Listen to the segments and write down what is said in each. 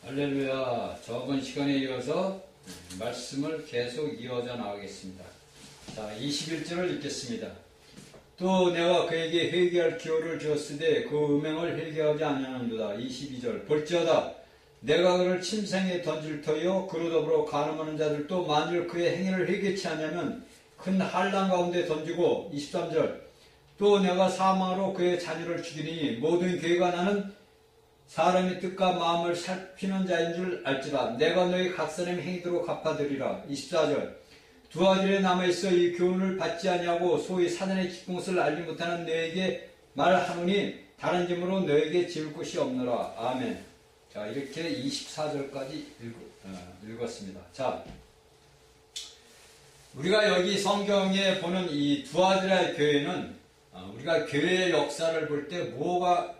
할렐루야. 저번 시간에 이어서 말씀을 계속 이어져 나가겠습니다. 자, 21절을 읽겠습니다. 또 내가 그에게 회개할 기호를 주었으되 그 음행을 회개하지 아니하는도다. 22절. 볼지어다 내가 그를 침상에 던질 터이요 그로 더불어 간음하는 자들도 만일 그의 행위를 회개치 않으면 큰 한란 가운데 던지고. 23절. 또 내가 사망으로 그의 자녀를 죽이니 모든 교회가 나는 사람의 뜻과 마음을 살피는 자인 줄 알지라. 내가 너희 각 사람의 행위대로 갚아드리라. 24절. 두 아들에 남아있어 이 교훈을 받지 아니하고 소위 사단의 기쁜 것을 알지 못하는 너에게 말하노니 다른 짐으로 너에게 지을 곳이 없노라. 아멘. 자, 이렇게 24절까지 읽었습니다. 자, 우리가 여기 성경에 보는 이 두 아들의 교회는 우리가 교회의 역사를 볼 때 뭐가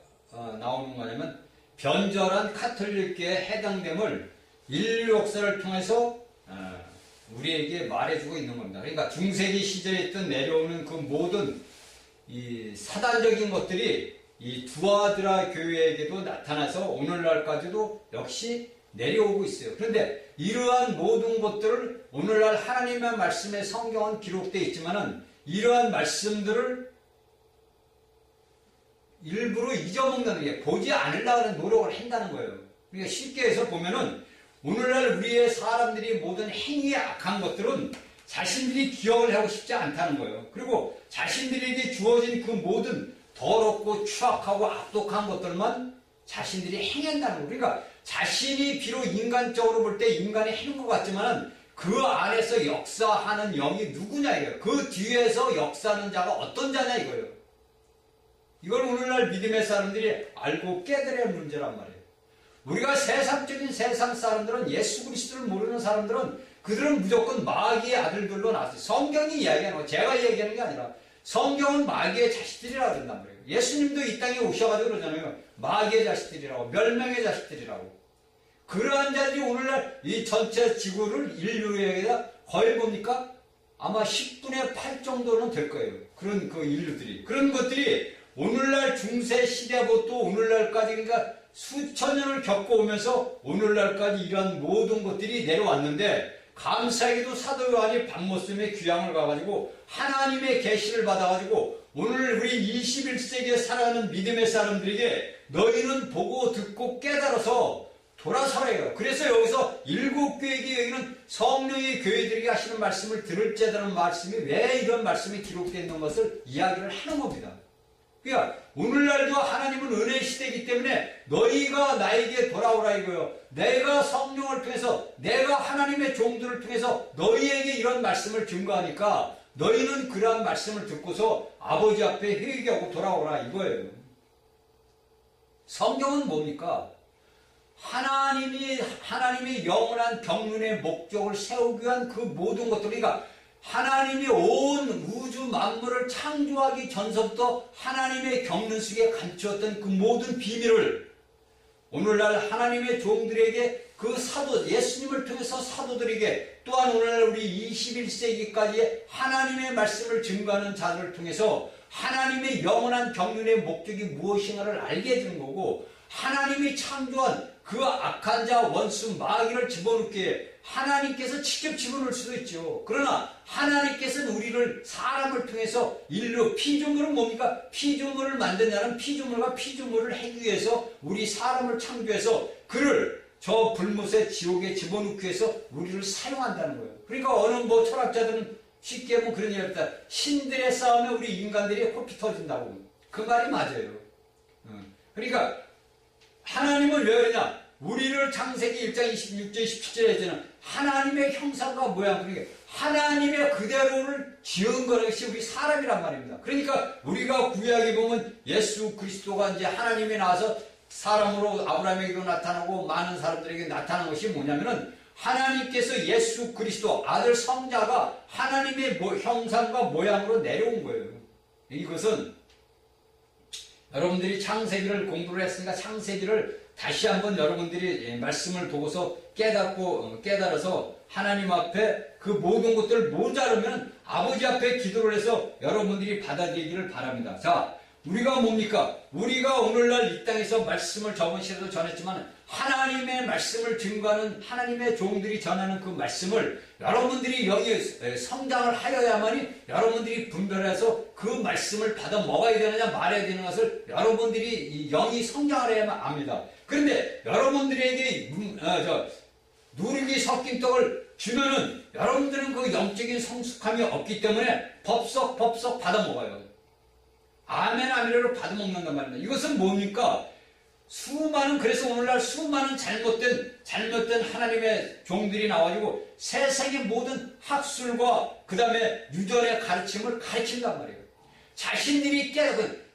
나오는 거냐면 변절한 카톨릭계에 해당됨을 인류 역사를 통해서 우리에게 말해주고 있는 겁니다. 그러니까 중세기 시절에 있던 내려오는 그 모든 이 사단적인 것들이 이 두아드라 교회에게도 나타나서 오늘날까지도 역시 내려오고 있어요. 그런데 이러한 모든 것들을 오늘날 하나님의 말씀에 성경은 기록되어 있지만은 이러한 말씀들을 일부러 잊어먹는 게 보지 않으려고 하는 노력을 한다는 거예요. 그러니까 쉽게 해서 보면은 오늘날 우리의 사람들이 모든 행위에 악한 것들은 자신들이 기억을 하고 싶지 않다는 거예요. 그리고 자신들에게 주어진 그 모든 더럽고 추악하고 악독한 것들만 자신들이 행한다는 거예요. 그러니까 자신이 비록 인간적으로 볼 때 인간이 해는 것 같지만은 그 안에서 역사하는 영이 누구냐 이거예요. 그 뒤에서 역사하는 자가 어떤 자냐 이거예요. 이걸 오늘날 믿음의 사람들이 알고 깨달아야 할 문제란 말이에요. 우리가 세상적인 세상 사람들은 예수 그리스도를 모르는 사람들은 그들은 무조건 마귀의 아들들로 나왔어요. 성경이 이야기하는 거, 제가 얘기하는 게 아니라 성경은 마귀의 자식들이라고 그런단 말이에요. 예수님도 이 땅에 오셔가지고 그러잖아요. 마귀의 자식들이라고, 멸망의 자식들이라고. 그러한 자들이 오늘날 이 전체 지구를 인류에게다 거의 뭡니까? 아마 10분의 8 정도는 될 거예요. 그런 그 인류들이. 그런 것들이 오늘날 중세 시대부터 오늘날까지 그러니까 수천 년을 겪어오면서 오늘날까지 이러한 모든 것들이 내려왔는데 감사하게도 사도 요한이 밤모섬에 귀향을 가가지고 하나님의 계시를 받아가지고 오늘 우리 21세기에 살아가는 믿음의 사람들에게 너희는 보고 듣고 깨달아서 돌아서라요. 그래서 여기서 일곱 교회에게 여기는 성령의 교회들에게 하시는 말씀을 들을지라는 말씀이 왜 이런 말씀이 기록되어 있는 것을 이야기를 하는 겁니다. 그러니까 오늘날도 하나님은 은혜 시대이기 때문에 너희가 나에게 돌아오라 이거요. 내가 성령을 통해서 내가 하나님의 종들을 통해서 너희에게 이런 말씀을 증거하니까 너희는 그러한 말씀을 듣고서 아버지 앞에 회개하고 돌아오라 이거예요. 성경은 뭡니까? 하나님의 영원한 경륜의 목적을 세우기 위한 그 모든 것들, 그러니까 하나님이 온 우주 만물을 창조하기 전서부터 하나님의 경륜 속에 감추었던 그 모든 비밀을 오늘날 하나님의 종들에게 그 사도, 예수님을 통해서 사도들에게 또한 오늘날 우리 21세기까지의 하나님의 말씀을 증거하는 자들을 통해서 하나님의 영원한 경륜의 목적이 무엇인가를 알게 해주는 거고 하나님이 창조한 그 악한 자 원수 마귀를 집어넣기에 하나님께서 직접 집어넣을 수도 있죠. 그러나 하나님께서는 우리를 사람을 통해서 인류 피조물은 뭡니까? 피조물을 만든 자는 피조물과 피조물을 하기 위해서 우리 사람을 창조해서 그를 저 불못의 지옥에 집어넣기 위해서 우리를 사용한다는 거예요. 그러니까 어느 철학자들은 쉽게 보면 그런 얘기를 합니다. 신들의 싸움에 우리 인간들이 호피 터진다고. 그 말이 맞아요. 그러니까 하나님은 왜 그러냐? 우리를 창세기 1장 26절 27절에 했잖아. 하나님의 형상과 모양, 그러니까 하나님의 그대로를 지은 것이 우리 사람이란 말입니다. 그러니까 우리가 구약에 보면 예수 그리스도가 이제 하나님이 나와서 사람으로 아브라함에게도 나타나고 많은 사람들에게 나타난 것이 뭐냐면은 하나님께서 예수 그리스도 아들 성자가 하나님의 형상과 모양으로 내려온 거예요. 이것은 여러분들이 창세기를 공부를 했으니까 창세기를 다시 한번 여러분들이 말씀을 보고서 깨달아서 하나님 앞에 그 모든 것들을 모자르면 아버지 앞에 기도를 해서 여러분들이 받아들이기를 바랍니다. 자, 우리가 뭡니까? 우리가 오늘날 이 땅에서 말씀을 저번 시간에도 전했지만 하나님의 말씀을 증거하는 하나님의 종들이 전하는 그 말씀을 여러분들이 여기에 성장을 하여야만이 여러분들이 분별해서 그 말씀을 받아 먹어야 되느냐 말아야 되는 것을 여러분들이 영이 성장을 해야만 압니다. 그런데 여러분들에게 누룩이 섞인 떡을 주면은 여러분들은 그 영적인 성숙함이 없기 때문에 법석 받아 먹어요. 아멘 아멘으로 받아 먹는단 말입니다. 이것은 뭡니까? 그래서 오늘날 수많은 잘못된 하나님의 종들이 나와가지고 세상의 모든 학술과 그 다음에 유전의 가르침을 가르친단 말이에요. 자신들이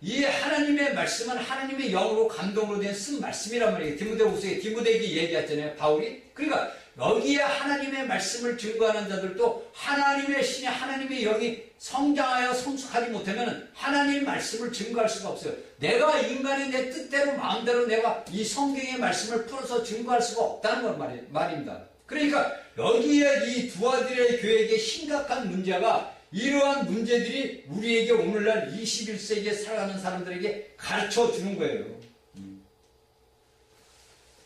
이 하나님의 말씀은 하나님의 영으로 감동으로 된 쓴 말씀이란 말이에요. 디모데에게 얘기했잖아요, 바울이. 그러니까 여기에 하나님의 말씀을 증거하는 자들도 하나님의 신이 하나님의 영이 성장하여 성숙하지 못하면 하나님의 말씀을 증거할 수가 없어요. 내가 인간의 내 뜻대로 마음대로 내가 이 성경의 말씀을 풀어서 증거할 수가 없다는 건 말입니다. 그러니까 여기에 이 두 아들의 교회에게 심각한 문제가 이러한 문제들이 우리에게 오늘날 21세기에 살아가는 사람들에게 가르쳐 주는 거예요.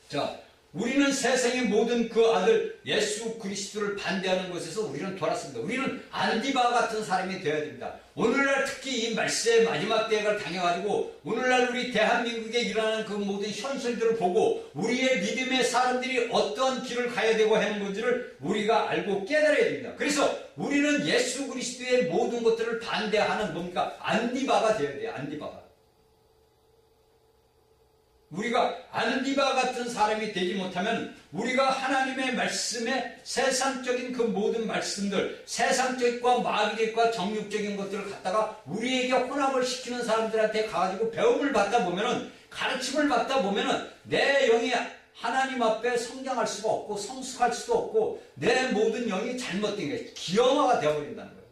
자, 우리는 세상의 모든 그 아들 예수 그리스도를 반대하는 것에서 우리는 돌았습니다. 우리는 안디바 같은 사람이 되어야 됩니다. 오늘날 특히 이 말세의 마지막 때가 당해가지고 오늘날 우리 대한민국에 일어나는 그 모든 현실들을 보고 우리의 믿음의 사람들이 어떠한 길을 가야 되고 하는 건지를 우리가 알고 깨달아야 됩니다. 그래서 우리는 예수 그리스도의 모든 것들을 반대하는 뭡니까? 안디바가 되어야 돼요. 안디바가. 우리가 안디바 같은 사람이 되지 못하면 우리가 하나님의 말씀에 세상적인 그 모든 말씀들, 세상적과 마귀적과 정육적인 것들을 갖다가 우리에게 혼합을 시키는 사람들한테 가가지고 배움을 받다 보면은, 가르침을 받다 보면은 내 영이 하나님 앞에 성장할 수가 없고 성숙할 수도 없고 내 모든 영이 잘못된 게 기형화가 되어버린다는 거예요.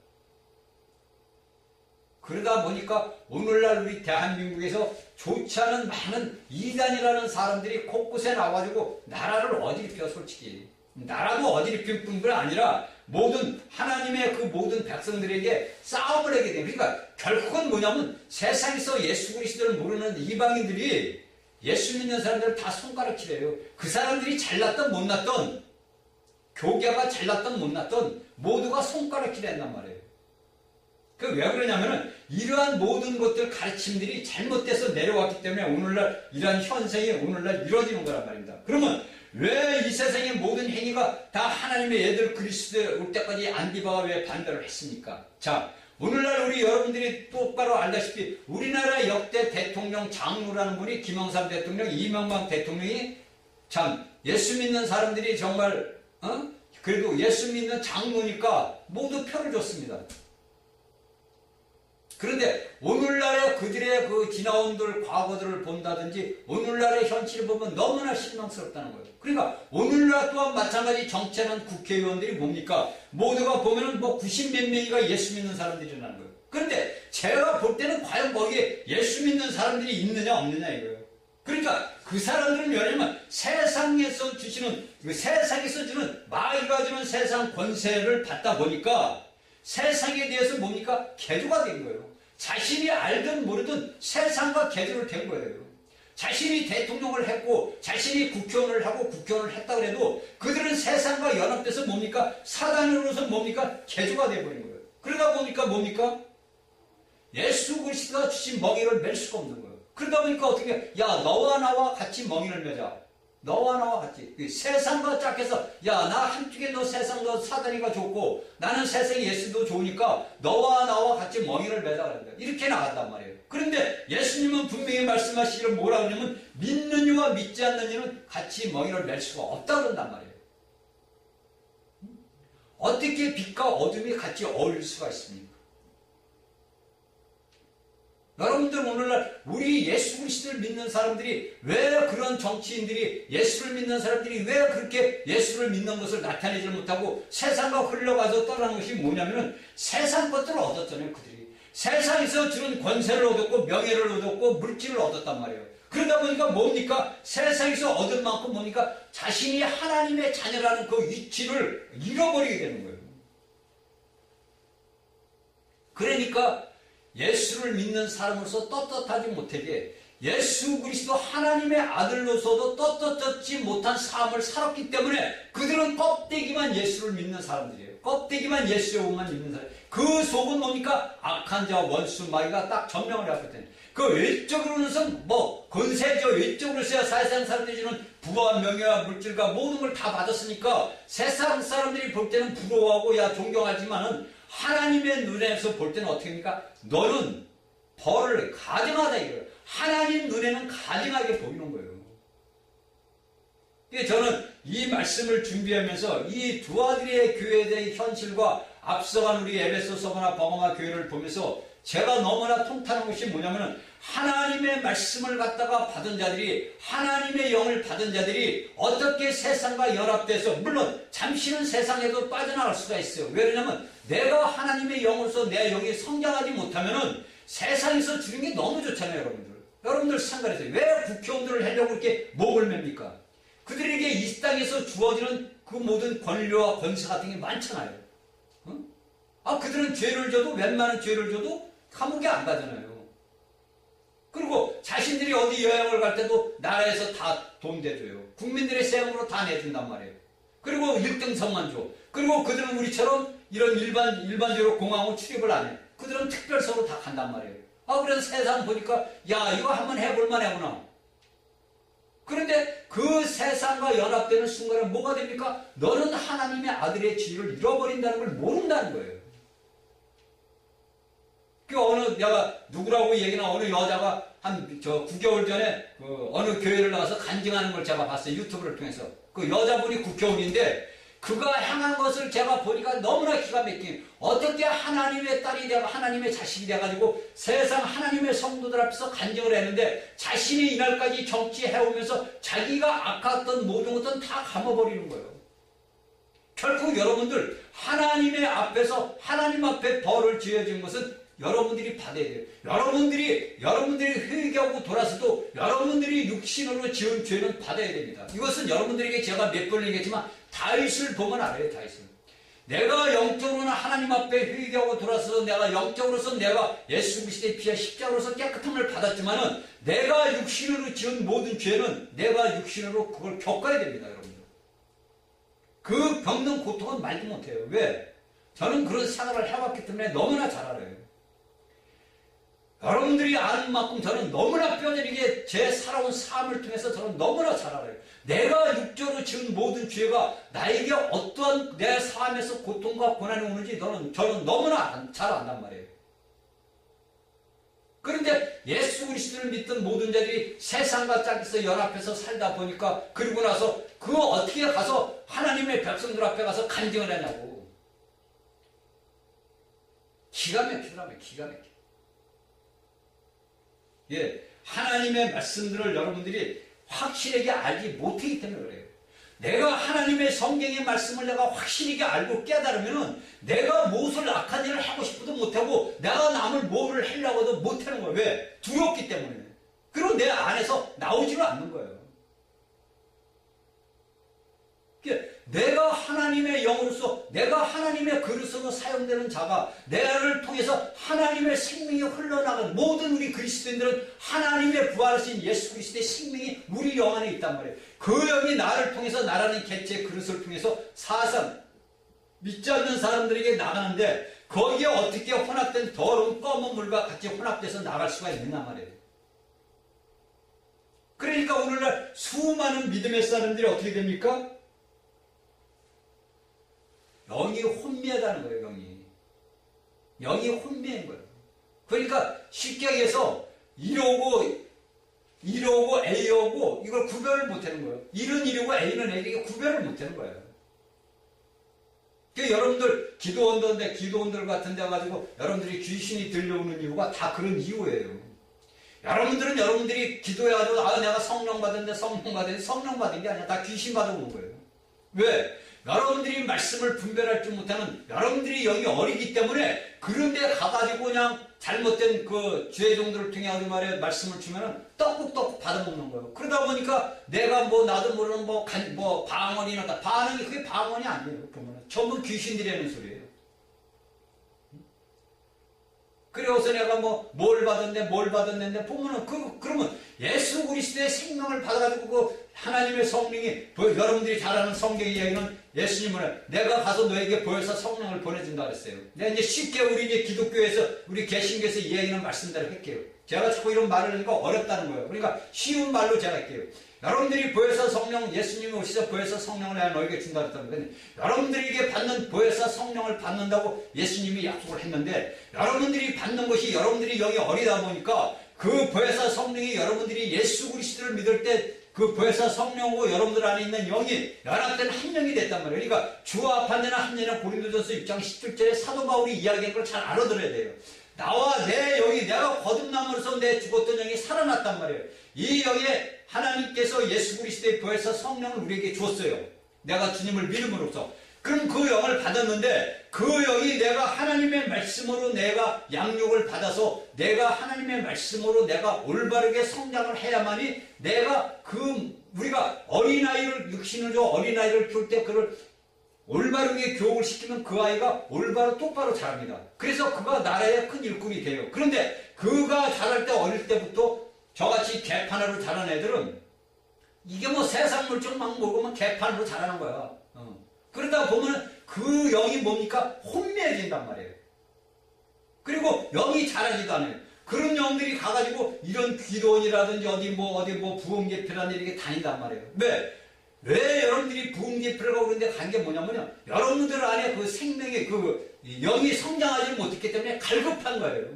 그러다 보니까 오늘날 우리 대한민국에서 좋지 않은 많은 이단이라는 사람들이 곳곳에 나와가지고 나라를 어지럽혀. 솔직히 나라도 어지럽힐 뿐만 아니라 모든 하나님의 그 모든 백성들에게 싸움을 하게 돼요. 그러니까 결국은 뭐냐면 세상에서 예수 그리스도를 모르는 이방인들이 예수 믿는 사람들을 다 손가락질해요. 그 사람들이 잘났던 못났던, 교계가 잘났던 못났던 모두가 손가락질한단 말이에요. 왜 그러냐면은 이러한 모든 것들 가르침들이 잘못돼서 내려왔기 때문에 오늘날 이러한 현상이 오늘날 이루어지는 거란 말입니다. 그러면 왜 이 세상의 모든 행위가 다 하나님의 애들 그리스도에 올 때까지 안디바가 왜 반대를 했습니까? 자, 오늘날 우리 여러분들이 똑바로 알다시피 우리나라 역대 대통령 장로라는 분이 김영삼 대통령, 이명박 대통령이 참 예수 믿는 사람들이 정말 그래도 예수 믿는 장로니까 모두 표를 줬습니다. 그런데 오늘날의 그들의 그 지나온들 과거들을 본다든지 오늘날의 현실을 보면 너무나 실망스럽다는 거예요. 그러니까 오늘날 또한 마찬가지 정치하는 국회의원들이 뭡니까? 모두가 보면은 90몇 명이가 예수 믿는 사람들이라는 거예요. 그런데 제가 볼 때는 과연 거기에 예수 믿는 사람들이 있느냐 없느냐 이거예요. 그러니까 그 사람들은 왜냐면 세상에서 주시는, 세상에서 주는 마귀가 주는 세상 권세를 받다 보니까 세상에 대해서 뭡니까? 개조가 된 거예요. 자신이 알든 모르든 세상과 개조를 된 거예요. 자신이 대통령을 했고 자신이 국회의원을 하고 국회의원을 했다 그래도 그들은 세상과 연합돼서 뭡니까? 사단으로서 뭡니까? 개조가 되어버린 거예요. 그러다 보니까 뭡니까? 예수 그리스도가 주신 멍에를 맬 수가 없는 거예요. 그러다 보니까 어떻게 해? 야, 너와 나와 같이 멍에를 매자. 너와 나와 같이 세상과 짝해서 야, 나 한쪽에 너 세상 너 사단이가 좋고 나는 세상에 예수도 좋으니까 너와 나와 같이 멍에를 매자 그런다. 이렇게 나간단 말이에요. 그런데 예수님은 분명히 말씀하시기를 뭐라 그러냐면 믿는 이와 믿지 않는 이는 같이 멍에를 맬 수가 없다 그런단 말이에요. 어떻게 빛과 어둠이 같이 어울릴 수가 있습니까? 여러분들 오늘날 우리 예수 그리스도를 믿는 사람들이 왜 그런 정치인들이 예수를 믿는 사람들이 왜 그렇게 예수를 믿는 것을 나타내지 못하고 세상과 흘러가서 떠나는 것이 뭐냐면은 세상 것들을 얻었잖아요. 그들이 세상에서 주는 권세를 얻었고 명예를 얻었고 물질을 얻었단 말이에요. 그러다 보니까 뭡니까? 세상에서 얻은 만큼 뭡니까? 자신이 하나님의 자녀라는 그 위치를 잃어버리게 되는 거예요. 그러니까 예수를 믿는 사람으로서 떳떳하지 못하게 예수 그리스도 하나님의 아들로서도 떳떳지 못한 삶을 살았기 때문에 그들은 껍데기만 예수를 믿는 사람들이에요. 껍데기만 예수의 옷만 입는 사람. 그 속은 뭡니까? 악한 자와 원수 마귀가 딱 점령을 해왔거든요. 그 외적으로는 뭐 권세죠. 외적으로서야 세상 사람들이 주는 부와 명예와 물질과 모든 걸 다 받았으니까 세상 사람들이 볼 때는 부러워하고 야 존경하지만은 하나님의 눈에서 볼 때는 어떻게 합니까? 너는 벌을 가증하다 이거예요. 하나님 눈에는 가증하게 보이는 거예요. 저는 이 말씀을 준비하면서 이 두 아들의 교회에 대한 현실과 앞서간 우리 에베소 서머나 버거마 교회를 보면서 제가 너무나 통탄한 것이 뭐냐면은 하나님의 말씀을 갖다가 받은 자들이 하나님의 영을 받은 자들이 어떻게 세상과 연합돼서 물론 잠시는 세상에도 빠져나갈 수가 있어요. 왜 그러냐면 내가 하나님의 영으로서 내 영이 성장하지 못하면은 세상에서 주는 게 너무 좋잖아요. 여러분들 생각해보세요. 왜 국회의원들을 하려고 이렇게 목을 맵니까? 그들에게 이 땅에서 주어지는 그 모든 권리와 권세 같은 게 많잖아요. 그들은 죄를 져도 웬만한 죄를 져도 감옥에 안 가잖아요. 그리고 자신들이 어디 여행을 갈 때도 나라에서 다 돈 대줘요. 국민들의 세금으로 다 내준단 말이에요. 그리고 1등석만 줘. 그리고 그들은 우리처럼 이런 일반적으로 공항으로 출입을 안 해. 그들은 특별석으로 다 간단 말이에요. 그래서 세상 보니까 야 이거 한번 해볼만 해구나. 그런데 그 세상과 연합되는 순간에 뭐가 됩니까? 너는 하나님의 아들의 지위를 잃어버린다는 걸 모른다는 거예요. 내가 누구라고 얘기나 어느 여자가 한 9개월 전에 어느 교회를 나가서 간증하는 걸 제가 봤어요. 유튜브를 통해서. 그 여자분이 국회의원인데 그가 향한 것을 제가 보니까 너무나 기가 막히게 어떻게 하나님의 딸이 되고 하나님의 자식이 돼가지고 세상 하나님의 성도들 앞에서 간증을 했는데 자신이 이날까지 정치해오면서 자기가 아까웠던 모든 것들은 다 감아버리는 거예요. 결국 여러분들 하나님의 앞에서 하나님 앞에 벌을 지어준 것은 여러분들이 받아야 돼요. 여러분들이 회개하고 돌아서도 여러분들이 육신으로 지은 죄는 받아야 됩니다. 이것은 여러분들에게 제가 몇 번 얘기했지만 다윗을 보면 알아요. 다윗을. 내가 영적으로는 하나님 앞에 회개하고 돌아서서 내가 영적으로서 내가 예수 그리스도의 피와 십자가로서 깨끗함을 받았지만은 내가 육신으로 지은 모든 죄는 내가 육신으로 그걸 겪어야 됩니다. 여러분들. 그 겪는 고통은 말도 못해요. 왜? 저는 그런 생활을 해왔기 때문에 너무나 잘 알아요. 여러분들이 아는 만큼 저는 너무나 뼈저리게 제 살아온 삶을 통해서 저는 너무나 잘 알아요. 내가 육적으로 지은 모든 죄가 나에게 어떠한 내 삶에서 고통과 고난이 오는지 저는 너무나 잘 안단 말이에요. 그런데 예수 그리스도를 믿던 모든 자들이 세상과 짝에서 연합해서 살다 보니까 그리고 나서 그 어떻게 가서 하나님의 백성들 앞에 가서 간증을 하냐고. 기가 막히더라고요. 기가 막혀. 하나님의 말씀들을 여러분들이 확실하게 알지 못하기 때문에 그래요. 내가 하나님의 성경의 말씀을 내가 확실하게 알고 깨달으면 내가 무엇을 악한 일을 하고 싶어도 못하고 내가 남을 뭐를 하려고 해도 못하는 거예요. 왜? 두렵기 때문에. 그리고 내 안에서 나오지를 않는 거예요. 내가 하나님의 영으로서 내가 하나님의 그릇으로 사용되는 자가 내를 통해서 하나님의 생명이 흘러나가는 모든 우리 그리스도인들은 하나님의 부활하신 예수 그리스도의 생명이 우리 영 안에 있단 말이에요. 그 영이 나를 통해서 나라는 개체의 그릇을 통해서 사상 믿지 않는 사람들에게 나가는데 거기에 어떻게 혼합된 더러운 검은 물과 같이 혼합돼서 나갈 수가 있느냐 말이에요. 그러니까 오늘날 수많은 믿음의 사람들이 어떻게 됩니까? 영이 혼미하다는 거예요. 영이 혼미한 거예요. 그러니까 쉽게 얘기해서 이러고 A하고 이걸 구별을 못하는 거예요. 일은 A고 A는 A에게 구별을 못하는 거예요. 그러니까 여러분들 기도원들 같은 데 가지고 여러분들이 귀신이 들려오는 이유가 다 그런 이유예요. 여러분들은 여러분들이 기도해가지고 내가 성령 받은 게 아니라 다 귀신 받아오는 거예요. 왜? 여러분들이 말씀을 분별할 줄 못하는 여러분들이 영이 어리기 때문에 그런 데 가가지고 그냥 잘못된 그 죄종들을 통해 말해 말씀을 주면은 떡국 받아먹는 거예요. 그러다 보니까 내가 나도 모르는 방언이나 반응이 그게 방언이 아니에요. 보면은 전부 귀신들이 하는 소리예요. 그래서 내가 뭘 받았네 보면은 그러면 예수 그리스도의 생명을 받아가지고 그 하나님의 성령이 여러분들이 잘 아는 성경 이야기는 예수님은 내가 가서 너에게 보여서 성령을 보내준다 그랬어요. 내가 이제 쉽게 우리 이제 기독교에서 우리 개신교에서 이야기는 말씀대로 할게요. 제가 자꾸 이런 말을 하니까 어렵다는 거예요. 그러니까 쉬운 말로 제가 할게요. 여러분들이 보혜사 성령, 예수님이 오셔서 보혜사 성령을 내가 너에게 준다 그랬다면 여러분들에게 받는 보혜사 성령을 받는다고 예수님이 약속을 했는데 여러분들이 받는 것이 여러분들이 영이 어리다 보니까 그 보혜사 성령이 여러분들이 예수 그리스도를 믿을 때 그 보혜사 성령하고 여러분들 안에 있는 영이 연합된 한 영이 됐단 말이에요. 그러니까 주와 반대나 한 영이나 고린도전서 6장 17절에 사도 바울이 이야기한 걸 잘 알아들어야 돼요. 나와 내 영이 내가 거듭남으로써 내 죽었던 영이 살아났단 말이에요. 이 영에 하나님께서 예수 그리스도의 보혜사 성령을 우리에게 줬어요. 내가 주님을 믿음으로써. 그럼 그 영을 받았는데 그 영이 내가 하나님의 말씀으로 내가 양육을 받아서 내가 하나님의 말씀으로 내가 올바르게 성장을 해야만이 내가 우리가 어린아이를 육신을 줘 어린아이를 키울 때 그를 올바르게 교육을 시키면 그 아이가 올바로 똑바로 자랍니다. 그래서 그가 나라의 큰 일꾼이 돼요. 그런데 그가 자랄 때 어릴 때부터 저같이 개판으로 자란 애들은 이게 세상 물정 막 모르면 개판으로 자라는 거야. 그러다 보면 그 영이 뭡니까? 혼미해진단 말이에요. 그리고 영이 자라지도 않아요. 그런 영들이 가가지고 이런 기도원이라든지 어디 부흥제표라는 이렇게 다닌단 말이에요. 왜 여러분들이 부흥제표를 가고 그런데 간 게 뭐냐면요. 여러분들 안에 그 생명의 그 영이 성장하지 못했기 때문에 갈급한 거예요.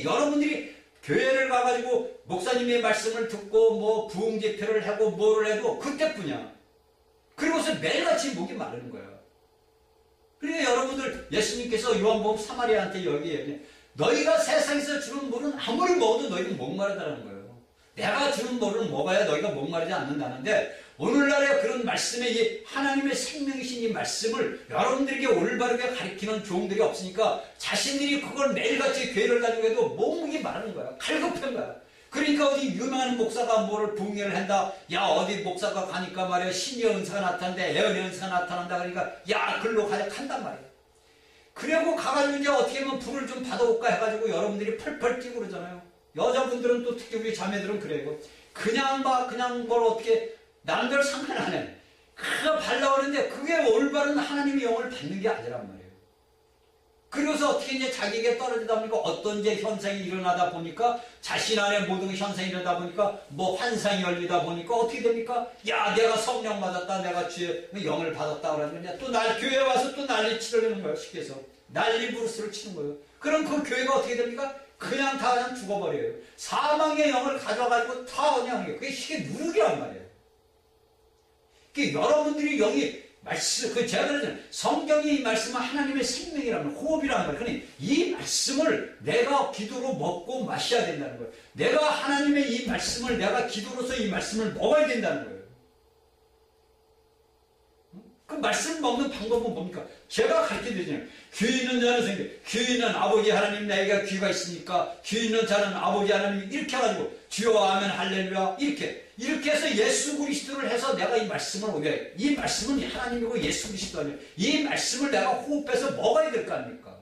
여러분들이 교회를 가가지고 목사님의 말씀을 듣고 부흥제표를 하고 뭐를 해도 그때뿐이야. 그리고서 매일같이 목이 마르는 거야. 그러니까 여러분들 예수님께서 요한복음 사마리아한테 여기에 너희가 세상에서 주는 물은 아무리 먹어도 너희는 목마르다라는 거예요. 내가 주는 물은 먹어야 너희가 목마르지 않는다는데 오늘날의 그런 말씀에 이 하나님의 생명이신 이 말씀을 여러분들에게 올바르게 가르치는 종들이 없으니까 자신들이 그걸 매일같이 교회를 다니고 해도 목이 마르는 거야. 갈급한 거야. 그러니까 어디 유명한 목사가 뭐를 부흥회를 한다. 야 어디 목사가 가니까 말이야 신의 은사가 나타난대. 애언의 은사가 나타난다. 그러니까 야 글로 가자 간단 말이야. 그리고 가가지고 이제 어떻게 하면 불을 좀 받아올까 해가지고 여러분들이 펄펄 뛰고 그러잖아요. 여자분들은 또 특히 우리 자매들은 그래요. 그냥 뭘 어떻게 남들 상관 안 해. 그거 발라오는데 그게 올바른 하나님의 영을 받는 게 아니란 말이에요. 그래서 어떻게 이제 자기에게 떨어지다 보니까 어떤 이제 현상이 일어나다 보니까 자신 안에 모든 현상이 일어나다 보니까 환상이 열리다 보니까 어떻게 됩니까? 야 내가 성령 받았다. 내가 주의 영을 받았다. 그러면 또 교회에 와서 또 난리 치려는 거예요. 쉽게 해서. 난리 부르스를 치는 거예요. 그럼 그 교회가 어떻게 됩니까? 그냥 죽어버려요. 사망의 영을 가져가지고 다 그냥 그게 시계 누르기란 말이에요. 여러분들이 영이 제가 그러잖아요. 성경이 이 말씀은 하나님의 생명이라는 호흡이라는 거예요. 그러니 이 말씀을 내가 기도로 먹고 마셔야 된다는 거예요. 내가 하나님의 이 말씀을 내가 기도로서 이 말씀을 먹어야 된다는 거예요. 그 말씀 먹는 방법은 뭡니까? 제가 가르쳐드리잖아요. 귀 있는 자는 생겨. 귀 있는 아버지 하나님 내가 귀가 있으니까 귀 있는 자는 아버지 하나님 이렇게 해가지고 주여 아멘 할렐루야 이렇게 해서 예수 그리스도를 해서 내가 이 말씀을 오게 해요. 이 말씀은 하나님이고 예수 그리스도 아니에요. 이 말씀을 내가 호흡해서 먹어야 될 거 아닙니까?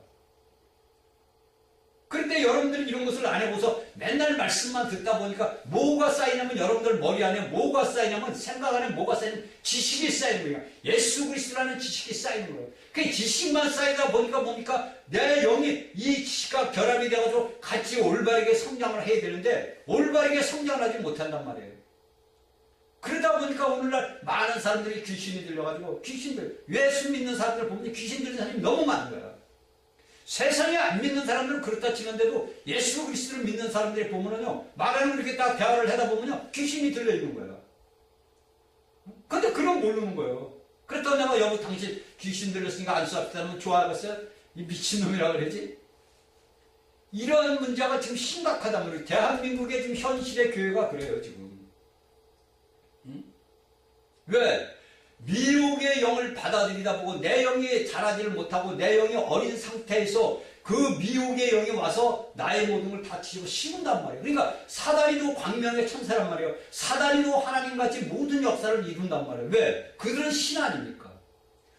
그런데 여러분들은 이런 것을 안 해보서 맨날 말씀만 듣다 보니까 뭐가 쌓이냐면 여러분들 머리 안에 뭐가 쌓이냐면 생각 안에 뭐가 쌓이냐면 지식이 쌓이는 거예요. 예수 그리스도라는 지식이 쌓이는 거예요. 그 지식만 쌓이다 보니까 뭡니까? 내 영이 이 지식과 결합이 돼가지고 같이 올바르게 성장을 해야 되는데 올바르게 성장을 하지 못한단 말이에요. 그러다 보니까 오늘날 많은 사람들이 귀신이 들려가지고 예수 믿는 사람들 보면 귀신 들리는 사람이 너무 많은 거야. 세상에 안 믿는 사람들은 그렇다 치는데도 예수 그리스도를 믿는 사람들이 보면은요, 말하는 이렇게 딱 대화를 하다 보면요, 귀신이 들려있는 거예요. 근데 그건 모르는 거예요. 그랬더니 내가 여보 당신 귀신 들렸으니까 안 수합시다 하면 좋아하겠어요? 이 미친놈이라 그러지? 이런 문제가 지금 심각하단 말이에요. 대한민국의 지금 현실의 교회가 그래요, 지금. 왜? 미혹의 영을 받아들이다 보고 내 영이 자라지를 못하고 내 영이 어린 상태에서 그 미혹의 영이 와서 나의 모든 걸 다치고 심은단 말이에요. 그러니까 사단이도 광명의 천사란 말이에요. 사단이도 하나님같이 모든 역사를 이룬단 말이에요. 왜? 그들은 신 아닙니까?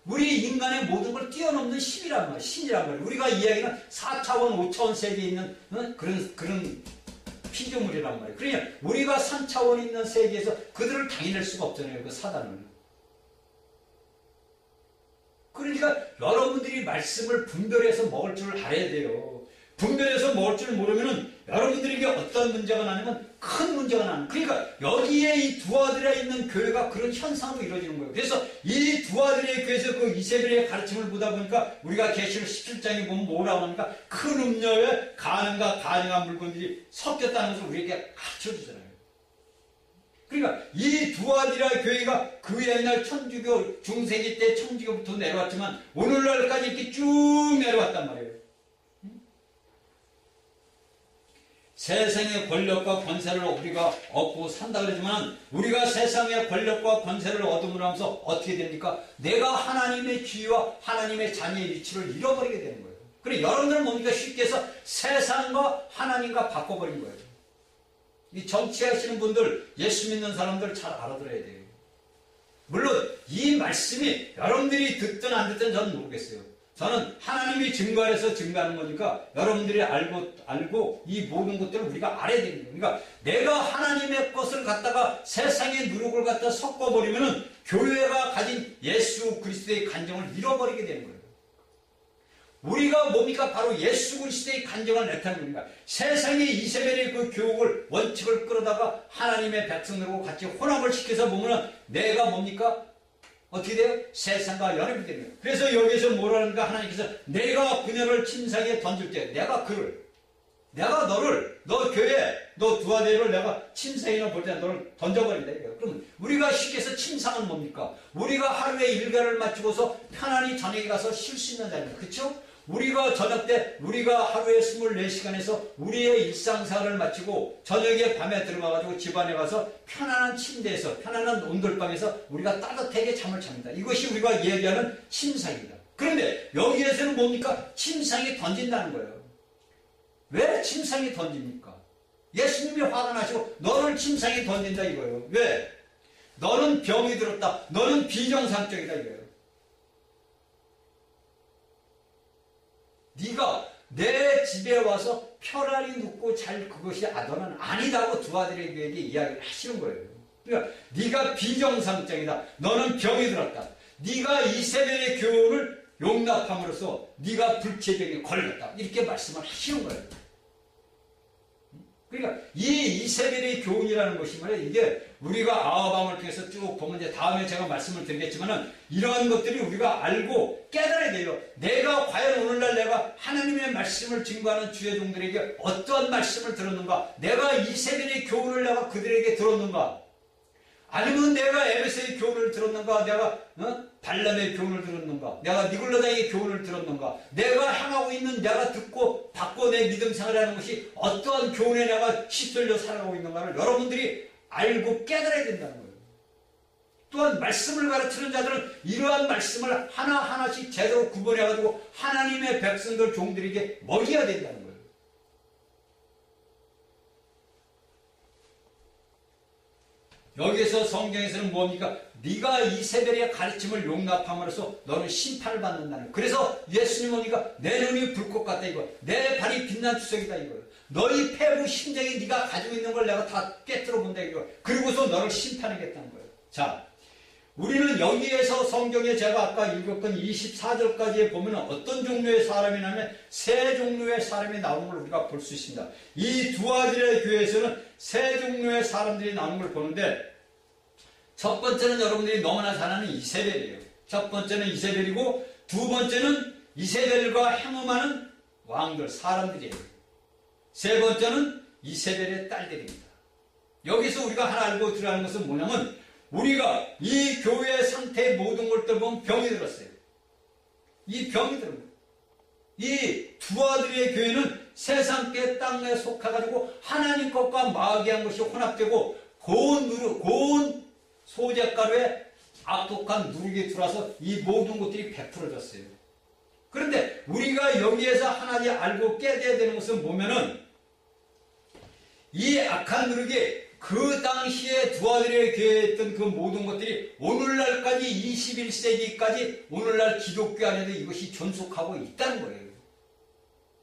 우리 인간의 모든 걸 뛰어넘는 신이란 말이에요. 신이란 말이에요. 우리가 이야기하는 4차원, 5차원 세계에 있는 그런 피조물이란 말이에요. 그러니까 우리가 3차원에 있는 세계에서 그들을 당해낼 수가 없잖아요. 그 사단을. 그러니까 여러분들이 말씀을 분별해서 먹을 줄 알아야 돼요. 분별해서 먹을 줄 모르면은 여러분들에게 어떤 문제가 나냐면 큰 문제가 나는. 그러니까 여기에 이 두아들에 있는 교회가 그런 현상으로 이루어지는 거예요. 그래서 이 두아들의 교회에서 그 이세벨의 가르침을 보다 보니까 우리가 계시록 17장에 보면 뭐라고 합니까? 큰 음료에 가능과 가능한 물건들이 섞였다는 것을 우리에게 가르쳐 주잖아요. 그러니까 이 두아디라 교회가 그 옛날 천주교 중세기 때 천주교부터 내려왔지만 오늘날까지 이렇게 쭉 내려왔단 말이에요. 세상의 권력과 권세를 우리가 얻고 산다 그러지만 우리가 세상의 권력과 권세를 얻음으로 하면서 어떻게 됩니까? 내가 하나님의 지위와 하나님의 자녀의 위치를 잃어버리게 되는 거예요. 그래 여러분들은 뭡니까? 쉽게 해서 세상과 하나님과 바꿔버린 거예요. 이 정치하시는 분들, 예수 믿는 사람들 잘 알아들어야 돼요. 물론 이 말씀이 여러분들이 듣든 안 듣든 저는 모르겠어요. 저는 하나님이 증거해서 증거하는 거니까 여러분들이 알고 이 모든 것들을 우리가 알아야 되는 거예요. 그러니까 내가 하나님의 것을 갖다가 세상의 누룩을 갖다 섞어버리면은 교회가 가진 예수 그리스도의 간정을 잃어버리게 되는 거예요. 우리가 뭡니까? 바로 예수 그리스도의 간정을 나타내는 겁니다. 세상의 이세벨의 그 교육을 원칙을 끌어다가 하나님의 백성들과 같이 혼합을 시켜서 보면은 내가 뭡니까? 어떻게 돼요? 세상과 연합이 되는 거예요. 그래서 여기에서 뭐라는가? 하나님께서 내가 그녀를 침상에 던질 때 내가 너를 너 교회 너 두아대를 내가 침상에 볼 때 너를 던져버린다 이거예요. 그럼 우리가 쉽게 해서 침상은 뭡니까? 우리가 하루에 일과를 마치고서 편안히 저녁에 가서 쉴 수 있는 자리입니다. 그렇죠? 우리가 저녁 때 우리가 하루에 24시간에서 우리의 일상생활을 마치고 저녁에 밤에 들어가가지고 집안에 가서 편안한 침대에서 편안한 온돌방에서 우리가 따뜻하게 잠을 잡니다. 이것이 우리가 얘기하는 침상입니다. 그런데 여기에서는 뭡니까? 침상에 던진다는 거예요. 왜 침상에 던집니까? 예수님이 화가 나시고 너를 침상에 던진다 이거예요. 왜? 너는 병이 들었다. 너는 비정상적이다 이거예요. 네가 내 집에 와서 편안히 눕고 잘 그것이 너는 아니다고 두아들에게 이야기를 하시는 거예요. 그러니까 네가 비정상적이다. 너는 병이 들었다. 네가 이세벨의 교훈을 용납함으로써 네가 불체병에 걸렸다. 이렇게 말씀을 하시는 거예요. 그러니까 이 이세벨의 교훈이라는 것이 말이에요. 이게 우리가 아하방을 통해서 쭉 보면 이제 다음에 제가 말씀을 드리겠지만은 이러한 것들이 우리가 알고 깨달아야 돼요. 내가 과연 오늘날 내가 하나님의 말씀을 증거하는 주의 종들에게 어떠한 말씀을 들었는가? 내가 이세벨의 교훈을 내가 그들에게 들었는가? 아니면 내가 에베소의 교훈을 들었는가? 내가 발람의 교훈을 들었는가? 내가 니골라다의 교훈을 들었는가? 내가 향하고 있는 내가 듣고 받고 내 믿음 생활하는 것이 어떠한 교훈에 내가 휩쓸려 살아가고 있는가를 여러분들이 알고 깨달아야 된다는 거예요. 또한 말씀을 가르치는 자들은 이러한 말씀을 하나하나씩 제대로 구분해가지고 하나님의 백성들 종들에게 먹여야 된다는 거예요. 여기에서 성경에서는 뭡니까? 네가 이세벨의 가르침을 용납함으로써 너는 심판을 받는다는 거예요. 그래서 예수님 뭡니까? 내 눈이 불꽃 같다 이거. 내 발이 빛난 추석이다 이거. 너희 폐부 심장이 네가 가지고 있는 걸 내가 다 깨뜨려 본다 이거. 그리고서 너를 심판하겠다는 거예요. 자, 우리는 여기에서 성경에 제가 아까 읽었던 24절까지에 보면 어떤 종류의 사람이 나면 세 종류의 사람이 나오는 걸 우리가 볼 수 있습니다. 이 두아들의 교회에서는 세 종류의 사람들이 나오는 걸 보는데 첫 번째는 여러분들이 너무나 잘 아는 이세벨이에요. 첫 번째는 이세벨이고 두 번째는 이세벨과 행음하는 왕들, 사람들이에요. 세 번째는 이세벨의 딸들입니다. 여기서 우리가 하나 알고 들어가는 것은 뭐냐면 우리가 이 교회의 상태의 모든 것들 보면 병이 들었어요. 이 병이 들은 거예요. 이 두아들의 교회는 세상계 땅에 속해가지고 하나님 것과 마귀한 것이 혼합되고 고운 소재가루에 악독한 누룩이 들어와서 이 모든 것들이 베풀어졌어요. 그런데 우리가 여기에서 하나씩 알고 깨져야 되는 것은 보면은 이 악한 누룩이 그 당시에 두 아들의 교회에 있던 그 모든 것들이 오늘날까지 21세기까지 오늘날 기독교 안에도 이것이 존속하고 있다는 거예요.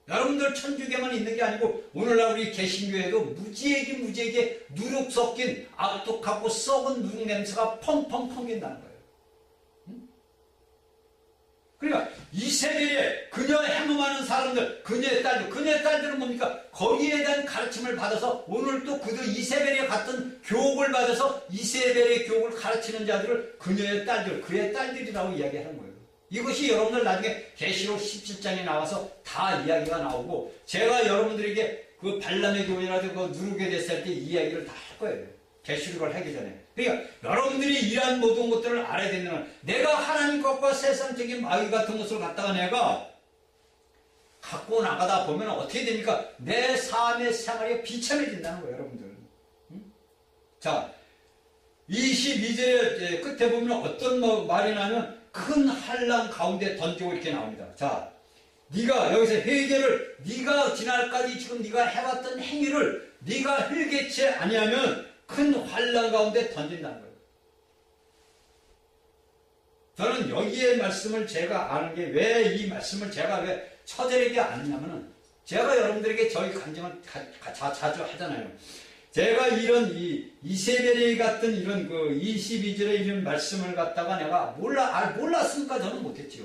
여러분들 천주교만 있는 게 아니고 오늘날 우리 개신교에도 무지하게 누룩 섞인 악독하고 썩은 누룩 냄새가 펑펑 풍긴다는 거예요. 그러니까 이세벨에 그녀 행음하는 사람들, 그녀의 딸들은 뭡니까? 거기에 대한 가르침을 받아서 오늘 또 그들 이세벨에 갔던 교육을 받아서 이세벨의 교육을 가르치는 자들을 그녀의 딸들, 그의 딸들이라고 이야기하는 거예요. 이것이 여러분들 나중에 계시록 17장에 나와서 다 이야기가 나오고, 제가 여러분들에게 그 발람의 교훈이라든가 그 누르게 됐을 때 이야기를 다 할 거예요. 계시록을 하기 전에. 그러니까 여러분들이 이러한 모든 것들을 알아야 되는 건, 내가 하나님 것과 세상적인 마귀 같은 것을 갖다가 내가 갖고 나가다 보면 어떻게 됩니까? 내 삶의 생활이 비참해진다는 거예요, 여러분들. 자, 22절 끝에 보면 어떤 말이 나면 큰 환난 가운데 던지고 이렇게 나옵니다. 자, 네가 여기서 회개를, 네가 지날까지 지금 네가 해왔던 행위를 네가 회개치 아니하면 큰 환난 가운데 던진다는 거예요. 저는 여기에 말씀을 제가 아는 게, 왜 이 말씀을 제가 왜 처절하게 아느냐면은, 제가 여러분들에게 저희 간증을 자주 하잖아요. 제가 이런 이세벨이 같은 이런 그 22절의 이런 말씀을 갖다가 내가 몰랐으니까 저는 못했지요.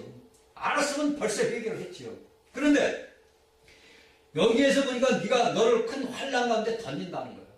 알았으면 벌써 회개를 했지요. 그런데 여기에서 보니까 네가 너를 큰 환난 가운데 던진다는 거예요.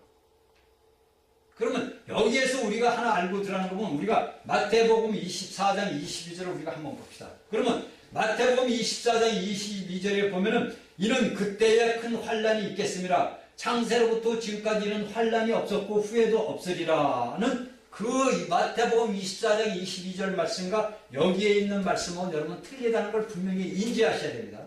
그러면 여기에서 우리가 하나 알고 들어가는 거 보면, 우리가 마태복음 24장 22절을 우리가 한번 봅시다. 그러면 마태복음 24장 22절에 보면은 이는 그때에 큰 환난이 있겠습니다. 창세로부터 지금까지 이런 환난이 없었고 후에도 없으리라는 그 마태복음 24장 22절 말씀과 여기에 있는 말씀은 여러분 틀리다는 걸 분명히 인지하셔야 됩니다.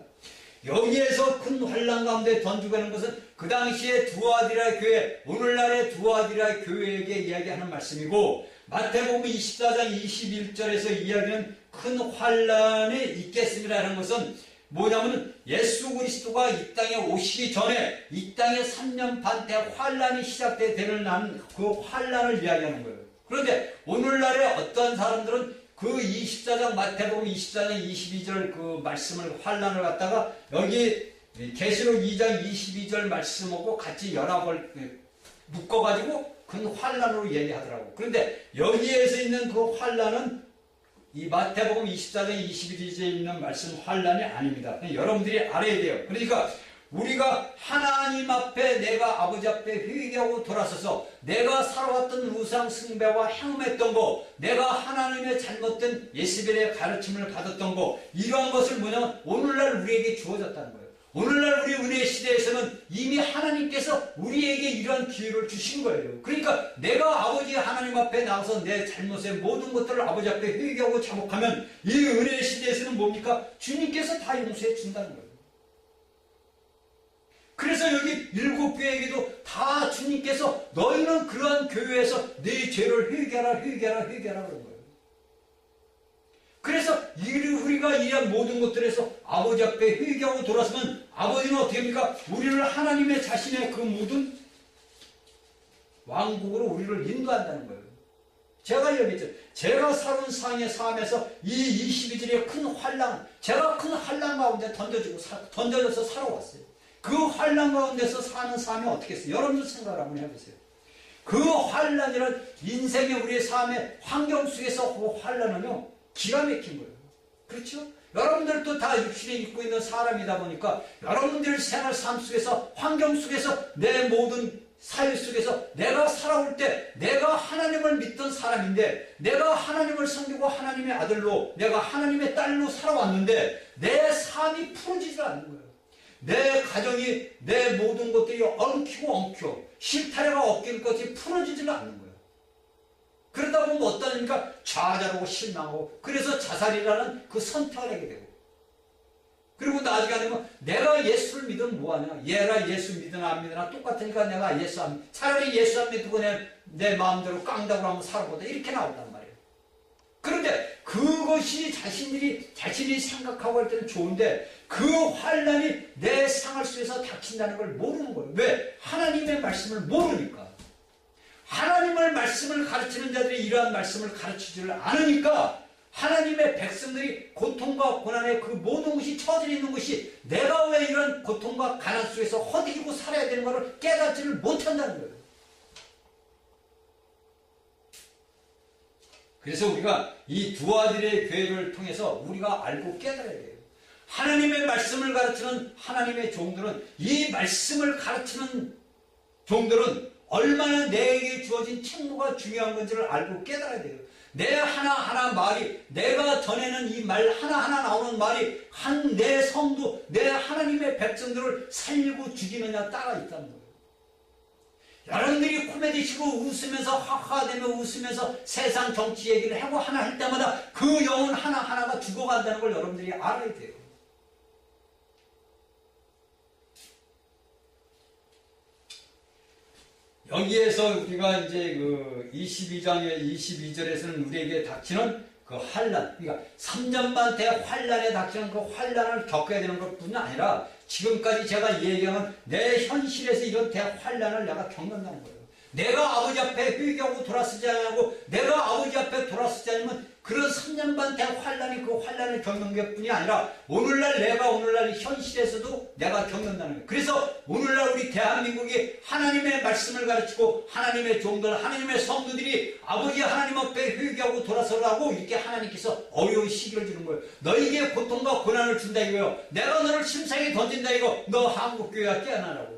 여기에서 큰 환난 가운데 던지고 하는 것은 그 당시에 두아디라 교회, 오늘날의 두아디라 교회에게 이야기하는 말씀이고, 마태복음 24장 21절에서 이야기하는 큰 환난이 있겠습니다라는 것은 뭐냐면, 예수 그리스도가 이 땅에 오시기 전에 이 땅에 3년 반 때 환난이 시작되는 그 환난을 이야기하는 거예요. 그런데 오늘날의 어떠한 사람들은 그 24장 마태복음 24장 22절 그 말씀을, 환난을 갖다가 여기 계시록 2장 22절 말씀하고 같이 연합을 묶어가지고 큰 환난으로 얘기하더라고. 그런데 여기에서 있는 그 환난은 이 마태복음 24장 21절에 있는 말씀 환난이 아닙니다. 여러분들이 알아야 돼요. 그러니까 우리가 하나님 앞에, 내가 아버지 앞에 회개하고 돌아서서 내가 살아왔던 우상 숭배와 행음했던 거, 내가 하나님의 잘못된 예수벨의 가르침을 받았던 거, 이러한 것을 뭐냐면 오늘날 우리에게 주어졌다는 거예요. 오늘날 우리 은혜 시대에서는 이미 하나님께서 우리에게 이러한 기회를 주신 거예요. 그러니까 내가 아버지 하나님 앞에 나와서 내 잘못의 모든 것들을 아버지 앞에 회개하고 자복하면 이 은혜 시대에서는 뭡니까? 주님께서 다 용서해 준다는 거예요. 그래서 여기 7교회에게도 다 주님께서 너희는 그러한 교회에서 네 죄를 회개하라 그런 거예요. 그래서 우리가 이러한 모든 것들에서 아버지 앞에 회개하고 돌아서면 아버지는 어떻게 합니까? 우리를 하나님의 자신의 그 모든 왕국으로 우리를 인도한다는 거예요. 제가 얘기했죠. 제가 살은 상의 삶에서 이 22절의 큰 환난, 제가 큰 환난 가운데 던져져서 살아왔어요. 그 환난 가운데서 사는 삶이 어떻게 했어요? 여러분들 생각을 한번 해보세요. 그 환난이란 인생의 우리의 삶의 환경 속에서 그 환난은요, 기가 막힌 거예요. 그렇죠? 여러분들도 다 육신에 입고 있는 사람이다 보니까 여러분들 생활 삶 속에서, 환경 속에서, 내 모든 사회 속에서 내가 살아올 때 내가 하나님을 믿던 사람인데, 내가 하나님을 섬기고 하나님의 아들로, 내가 하나님의 딸로 살아왔는데 내 삶이 풀어지지 않는 거예요. 내 가정이, 내 모든 것들이 엉켜 실타래가 엉킬 것이 풀어지지가 않는 거예요. 그러다 보면 어떠니까 좌절하고 실망하고, 그래서 자살이라는 그 선택을 하게 되고, 그리고 나중에 되면 내가 예수를 믿으면 뭐하냐, 얘가 예수 믿으나 안 믿으나 똑같으니까 내가 예수 안, 차라리 예수 안 믿고 내 마음대로 깡다구로 한번 살아보자, 이렇게 나온단 말이에요. 그런데 그것이 자신이 생각하고 할 때는 좋은데 그 환난이 내 생활 속에서 닥친다는 걸 모르는 거예요. 왜? 하나님의 말씀을 모르니까. 하나님의 말씀을 가르치는 자들이 이러한 말씀을 가르치지를 않으니까 하나님의 백성들이 고통과 고난의 그 모든 것이 처져 있는 것이 내가 왜 이런 고통과 가난 속에서 허덕이고 살아야 되는 것을 깨닫지를 못한다는 거예요. 그래서 우리가 이 두 아들의 교회를 통해서 우리가 알고 깨달아야 돼요. 하나님의 말씀을 가르치는 하나님의 종들은, 이 말씀을 가르치는 종들은 얼마나 내게 주어진 책무가 중요한 건지를 알고 깨달아야 돼요. 내 하나하나 말이, 내가 전에는 이 말 하나하나 나오는 말이 한 내 성도, 내 하나님의 백성들을 살리고 죽이느냐 따라 있다는 거예요. 여러분들이 코미디 치고 웃으면서 하하대며 웃으면서 세상 정치 얘기를 하고 하나 할 때마다 그 영혼 하나하나가 죽어간다는 걸 여러분들이 알아야 돼요. 여기에서 우리가 이제 그 22장의 22절에서는 우리에게 닥치는 그 환란, 그러니까 3년 반 대환란에 닥치는 그 환란을 겪어야 되는 것뿐 아니라 지금까지 제가 얘기하는 내 현실에서 이런 대환란을 내가 겪는다는 거예요. 내가 아버지 앞에 회개하고 돌아서지 않고 내가 아버지 앞에 돌아서지 않으면 그런 3년 반 대환란이 그 환란을 겪는 것뿐이 아니라 오늘날 내가 오늘날 현실에서도 내가 겪는다는 거예요. 그래서 오늘날 우리 대한민국이 하나님의 말씀을 가르치고 하나님의 종들, 하나님의 성도들이 아버지 하나님 앞에 회개하고 돌아서라고 이렇게 하나님께서 어려운 시기를 주는 거예요. 너에게 고통과 고난을 준다 이거예요. 내가 너를 심상에 던진다 이거. 너 한국교회가 깨어나라고.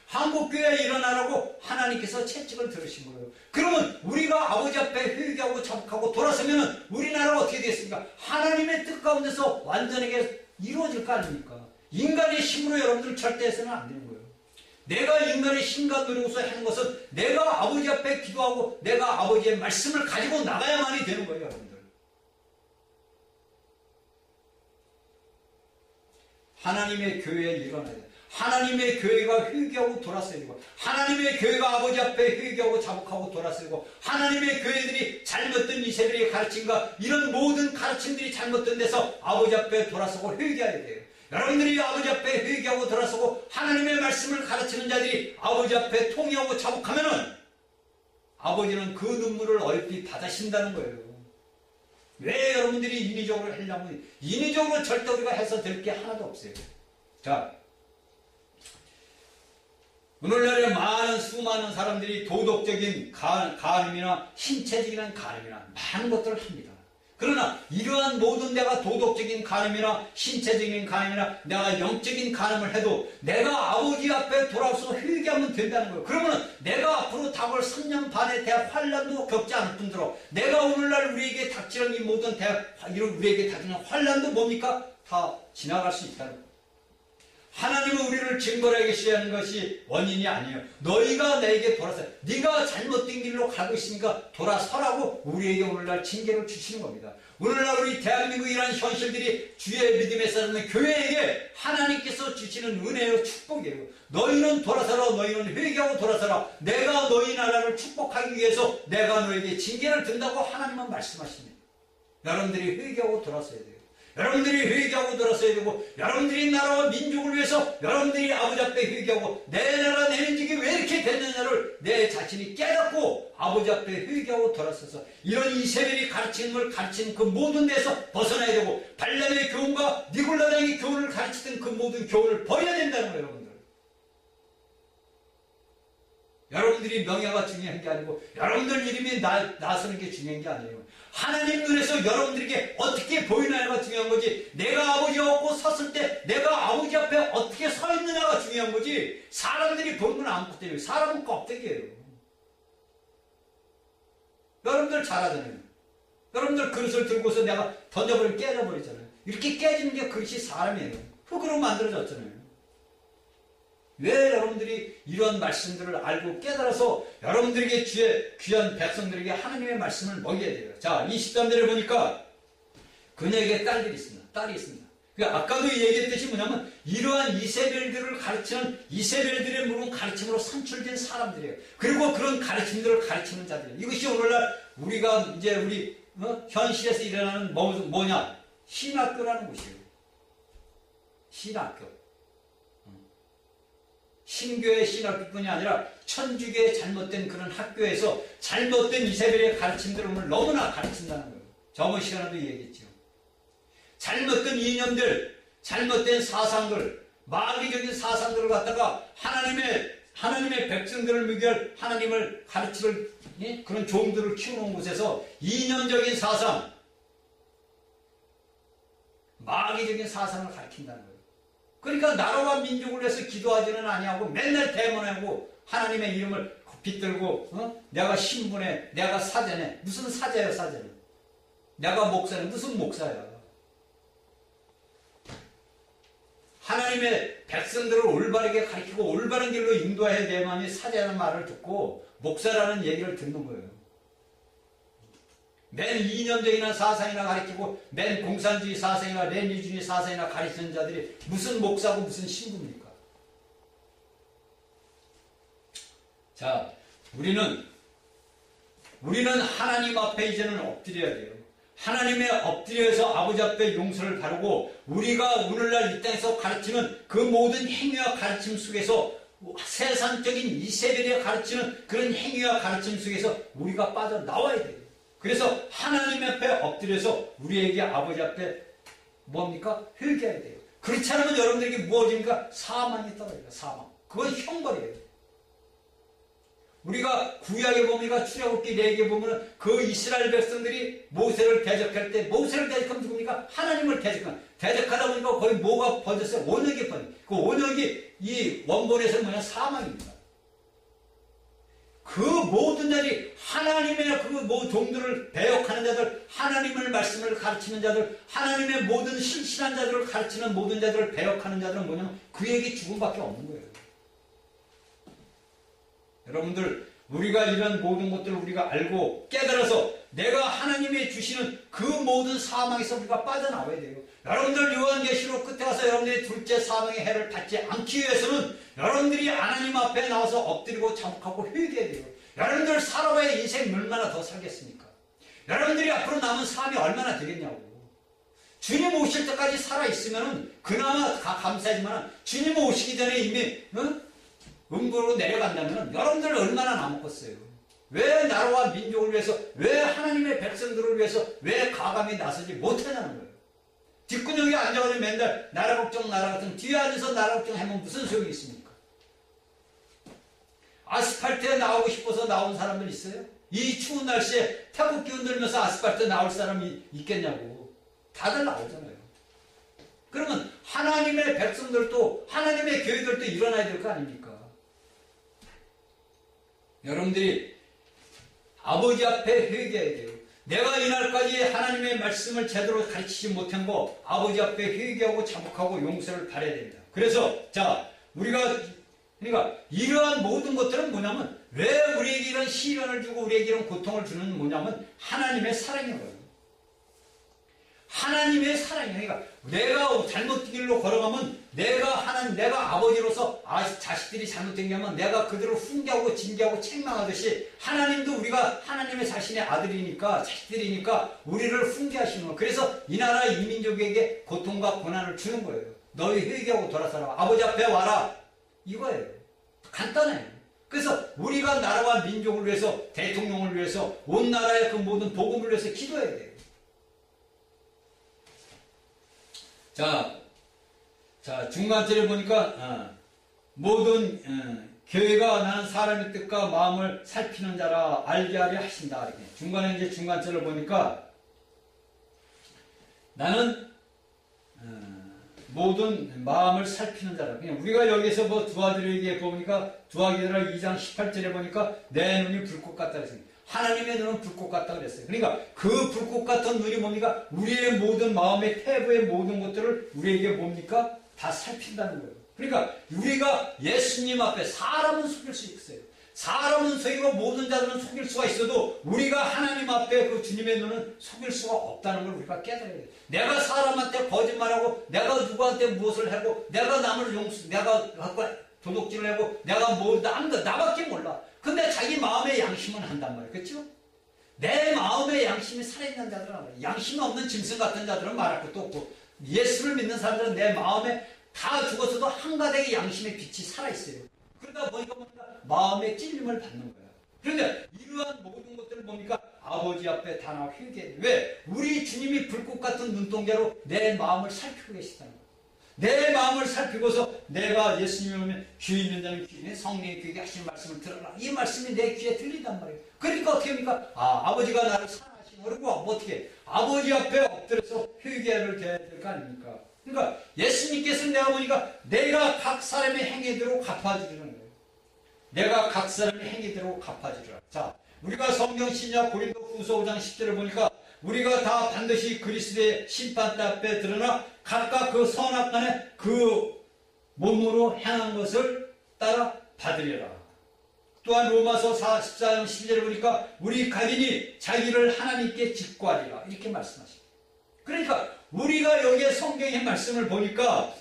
한국교회에 일어나라고 하나님께서 채찍을 들으신 거예요. 그러면 우리가 아버지 앞에 회개하고 자복하고 돌아서면 우리나라가 어떻게 되겠습니까? 하나님의 뜻 가운데서 완전하게 이루어질 거 아닙니까? 인간의 힘으로 여러분들 절대 해서는 안 되는 거예요. 내가 인간의 힘과 노력으로서 하는 것은 내가 아버지 앞에 기도하고 내가 아버지의 말씀을 가지고 나가야만이 되는 거예요, 여러분들. 하나님의 교회에 일어나야 돼요. 하나님의 교회가 회개하고 돌아서야 되고 하나님의 교회가 아버지 앞에 회개하고 자복하고 돌아서야 되고 하나님의 교회들이 잘못된 이세벨이 가르침과 이런 모든 가르침들이 잘못된 데서 아버지 앞에 돌아서고 회개해야 돼요. 여러분들이 아버지 앞에 회개하고 돌아서고 하나님의 말씀을 가르치는 자들이 아버지 앞에 통회하고 자복하면은 아버지는 그 눈물을 얼핏 받으신다는 거예요. 왜 여러분들이 인위적으로 하려면 인위적으로 절대 우리가 해서 될 게 하나도 없어요. 자, 오늘날에 수많은 사람들이 도덕적인 간음이나 신체적인 간음이나 많은 것들을 합니다. 그러나 이러한 모든 내가 도덕적인 간음이나 신체적인 간음이나 내가 영적인 간음을 해도 내가 아버지 앞에 돌아와서 회개하면 된다는 거예요. 그러면 내가 앞으로 다가올 3년 반의 대환란도 겪지 않을 뿐더러 내가 오늘날 우리에게 닥치는 이 모든 우리에게 닥치는 환란도 뭡니까? 다 지나갈 수 있다는 거예요. 하나님은 우리를 징벌하게 시하는 것이 원인이 아니에요. 너희가 내게 돌아서 네가 잘못된 길로 가고 있으니까 돌아서라고 우리에게 오늘날 징계를 주시는 겁니다. 오늘날 우리 대한민국이라는 현실들이 주의 믿음에 사는 교회에게 하나님께서 주시는 은혜요 축복이에요. 너희는 돌아서라. 너희는 회개하고 돌아서라. 내가 너희 나라를 축복하기 위해서 내가 너에게 징계를 든다고 하나님은 말씀하십니다. 여러분들이 회개하고 돌아서야 돼요. 여러분들이 회개하고 돌아서야 되고 여러분들이 나라와 민족을 위해서 여러분들이 아버지 앞에 회개하고 내 나라 내 민족이 왜 이렇게 됐느냐를 내 자신이 깨닫고 아버지 앞에 회개하고 돌아서서 이런 이세벨이 가르치는 걸 가르치는 그 모든 데서 벗어나야 되고 발람의 교훈과 니골라당의 교훈을 가르치던 그 모든 교훈을 버려야 된다는 거예요. 여러분들. 여러분들이 명예가 중요한 게 아니고 여러분들 이름이 나서는 게 중요한 게 아니에요. 하나님 눈에서 여러분들에게 어떻게 보이느냐가 중요한 거지 내가 아버지와 없고 섰을 때 내가 아버지 앞에 어떻게 서 있느냐가 중요한 거지 사람들이 보는 건 아무것도 아니에요. 사람은 껍데기예요. 여러분들 잘 아잖아요. 여러분들 그릇을 들고서 내가 던져버리면 깨져버리잖아요. 이렇게 깨지는 게 그릇이 사람이에요. 흙으로 만들어졌잖아요. 왜 여러분들이 이런 말씀들을 알고 깨달아서 여러분들에게 주의 귀한 백성들에게 하나님의 말씀을 먹여야 돼요. 자, 23절에 보니까 그녀에게 딸이 있습니다. 그러니까 아까도 얘기했듯이 뭐냐면 이러한 이세벨들을 가르치는 이세벨들의 물은 가르침으로 산출된 사람들이에요. 그리고 그런 가르침들을 가르치는 자들이에요. 이것이 오늘날 우리가 이제 우리 현실에서 일어나는 뭐냐? 신학교라는 곳이에요. 신학교. 신교의 신학교뿐이 아니라 천주교의 잘못된 그런 학교에서 잘못된 이세벨의 가르침들을 너무나 가르친다는 거예요. 저번 시간에도 얘기했죠. 잘못된 이념들, 잘못된 사상들, 마귀적인 사상들을 갖다가 하나님의 백성들을 미결 하나님을 가르칠 그런 종들을 키우는 곳에서 이념적인 사상, 마귀적인 사상을 가르친다는 거예요. 그러니까 나라와 민족을 위해서 기도하지는 아니하고 맨날 대문하고 하나님의 이름을 빗들고 내가 신분해, 내가 사제네. 무슨 사제야 사제는. 내가 목사네. 무슨 목사야. 하나님의 백성들을 올바르게 가르치고 올바른 길로 인도해야 돼야만이 사제라는 말을 듣고 목사라는 얘기를 듣는 거예요. 맨 이념적인 사상이나 가르치고 맨 공산주의 사상이나 레니주의 사상이나 가르치는 자들이 무슨 목사고 무슨 신부입니까? 자, 우리는 하나님 앞에 이제는 엎드려야 돼요. 하나님의 엎드려서 아버지 앞에 용서를 바르고 우리가 오늘날 이 땅에서 가르치는 그 모든 행위와 가르침 속에서 세상적인 이세벨이 가르치는 그런 행위와 가르침 속에서 우리가 빠져나와야 돼요. 그래서 하나님 앞에 엎드려서 우리에게 아버지 앞에 뭡니까? 회개해야 돼요. 그렇지 않으면 여러분들에게 무엇입니까? 사망이 떨어져요. 사망. 그건 형벌이에요. 우리가 구약에 보니까 출애굽기 4개 보면 그 이스라엘 백성들이 모세를 대적할 때 모세를 대적하면 누굽니까? 하나님을 대적하면 대적하다 보니까 거의 뭐가 번졌어요? 온역이 번져요. 그 온역이 이 원본에서 뭐냐? 사망입니다. 그 모든 자들이 하나님의 그 종들을 배역하는 자들, 하나님의 말씀을 가르치는 자들, 하나님의 모든 신실한 자들을 가르치는 모든 자들을 배역하는 자들은 뭐냐면 그에게 죽음밖에 없는 거예요. 여러분들, 우리가 이런 모든 것들을 우리가 알고 깨달아서 내가 하나님이 주시는 그 모든 사망에서 우리가 빠져나와야 돼요. 여러분들 요한계시록 끝에 가서 여러분들이 둘째 사망의 해를 받지 않기 위해서는 여러분들이 하나님 앞에 나와서 엎드리고 자복하고 회개해야 돼요. 여러분들 살아봐야 인생 얼마나 더 살겠습니까? 여러분들이 앞으로 남은 삶이 얼마나 되겠냐고. 주님 오실 때까지 살아있으면 그나마 감사하지만 주님 오시기 전에 이미 음부로 내려간다면 여러분들 얼마나 남았겠어요? 왜 나라와 민족을 위해서, 왜 하나님의 백성들을 위해서 왜 가감히 나서지 못하냐는 거예요. 뒷구녕에 앉아가지고 맨날 나라 걱정 뒤에 앉아서 나라 걱정하면 무슨 소용이 있습니까? 아스팔트에 나오고 싶어서 나온 사람들 있어요? 이 추운 날씨에 태극기 흔들면서 아스팔트에 나올 사람이 있겠냐고. 다들 나오잖아요. 그러면 하나님의 백성들도 하나님의 교회들도 일어나야 될 거 아닙니까? 여러분들이 아버지 앞에 회개해야 돼요. 내가 이날까지 하나님의 말씀을 제대로 가르치지 못한 거 아버지 앞에 회개하고 자복하고 용서를 바라야 됩니다. 그래서 그러니까 이러한 모든 것들은 뭐냐면 왜 우리에게 이런 시련을 주고 우리에게 이런 고통을 주는 뭐냐면 하나님의 사랑이에요. 하나님의 사랑이에요. 그러니까 내가 잘못된 길로 걸어가면 내가 아버지로서 자식들이 잘못된 게 하면 내가 그들을 훈계하고 징계하고 책망하듯이 하나님도 우리가 하나님의 자신의 아들이니까 자식들이니까 우리를 훈계하시는 거예요. 그래서 이 나라 이 민족에게 고통과 고난을 주는 거예요. 너희 회개하고 돌아서라. 아버지 앞에 와라. 이거예요. 간단해요. 그래서 우리가 나라와 민족을 위해서 대통령을 위해서 온 나라의 그 모든 복음을 위해서 기도해야 돼요. 자, 중간절에 보니까, 모든, 교회가 나는 사람의 뜻과 마음을 살피는 자라 알게 하려 하신다. 이렇게. 중간에 이제 중간절을 보니까, 나는, 모든 마음을 살피는 자라. 그냥 우리가 여기서 뭐 두아들에게 보니까, 두아기들아 2장 18절에 보니까, 내 눈이 불꽃 같다 그랬습니다. 하나님의 눈은 불꽃 같다 그랬어요. 그러니까 그 불꽃 같은 눈이 뭡니까? 우리의 모든 마음의 태부의 모든 것들을 우리에게 뭡니까? 다 살핀다는 거예요. 그러니까 우리가 예수님 앞에 사람은 속일 수 있어요. 사람은 속이고 모든 자들은 속일 수가 있어도 우리가 하나님 앞에 그 주님의 눈은 속일 수가 없다는 걸 우리가 깨달아야 돼요. 내가 사람한테 거짓말하고 내가 누구한테 무엇을 하고 내가 남을 내가 도둑질을 하고 내가 나밖에 몰라. 근데 자기 마음의 양심은 한단 말이에요. 그렇죠? 내 마음의 양심이 살아있는 자들은 말이에요. 양심 없는 짐승 같은 자들은 말할 것도 없고 예수를 믿는 사람들은 내 마음에 다 죽었어도 한가닥의 양심의 빛이 살아있어요. 그러다 보니까 마음의 찔림을 받는 거야. 그런데 이러한 모든 것들을 뭡니까? 아버지 앞에 다 나와 회개해. 왜? 우리 주님이 불꽃 같은 눈동자로 내 마음을 살피고 계시다는 거야. 내 마음을 살피고서 내가 예수님이 오면 귀 있는 자는 귀에 성령의 귀에 하시는 말씀을 들어라. 이 말씀이 내 귀에 들린단 말이에요. 그러니까 어떻게 합니까? 아버지가 나를 사랑하시는 그리고 어떻게 아버지 앞에 엎드려서 회개를 해야 될 거 아닙니까? 그러니까 예수님께서 내가 보니까 내가 각 사람의 행위대로 갚아주려는 거예요. 내가 각 사람의 행위대로 갚아주리라. 자, 우리가 성경 신약 고린도 후서 5장 10절을 보니까 우리가 다 반드시 그리스도의 심판대 앞에 드러나 각각 그 선악간에 그 몸으로 행한 것을 따라 받으리라. 또한 로마서 14장 11절을 보니까 우리 가인이 자기를 하나님께 직구하리라. 이렇게 말씀하십니다. 그러니까 우리가 여기에 성경의 말씀을 보니까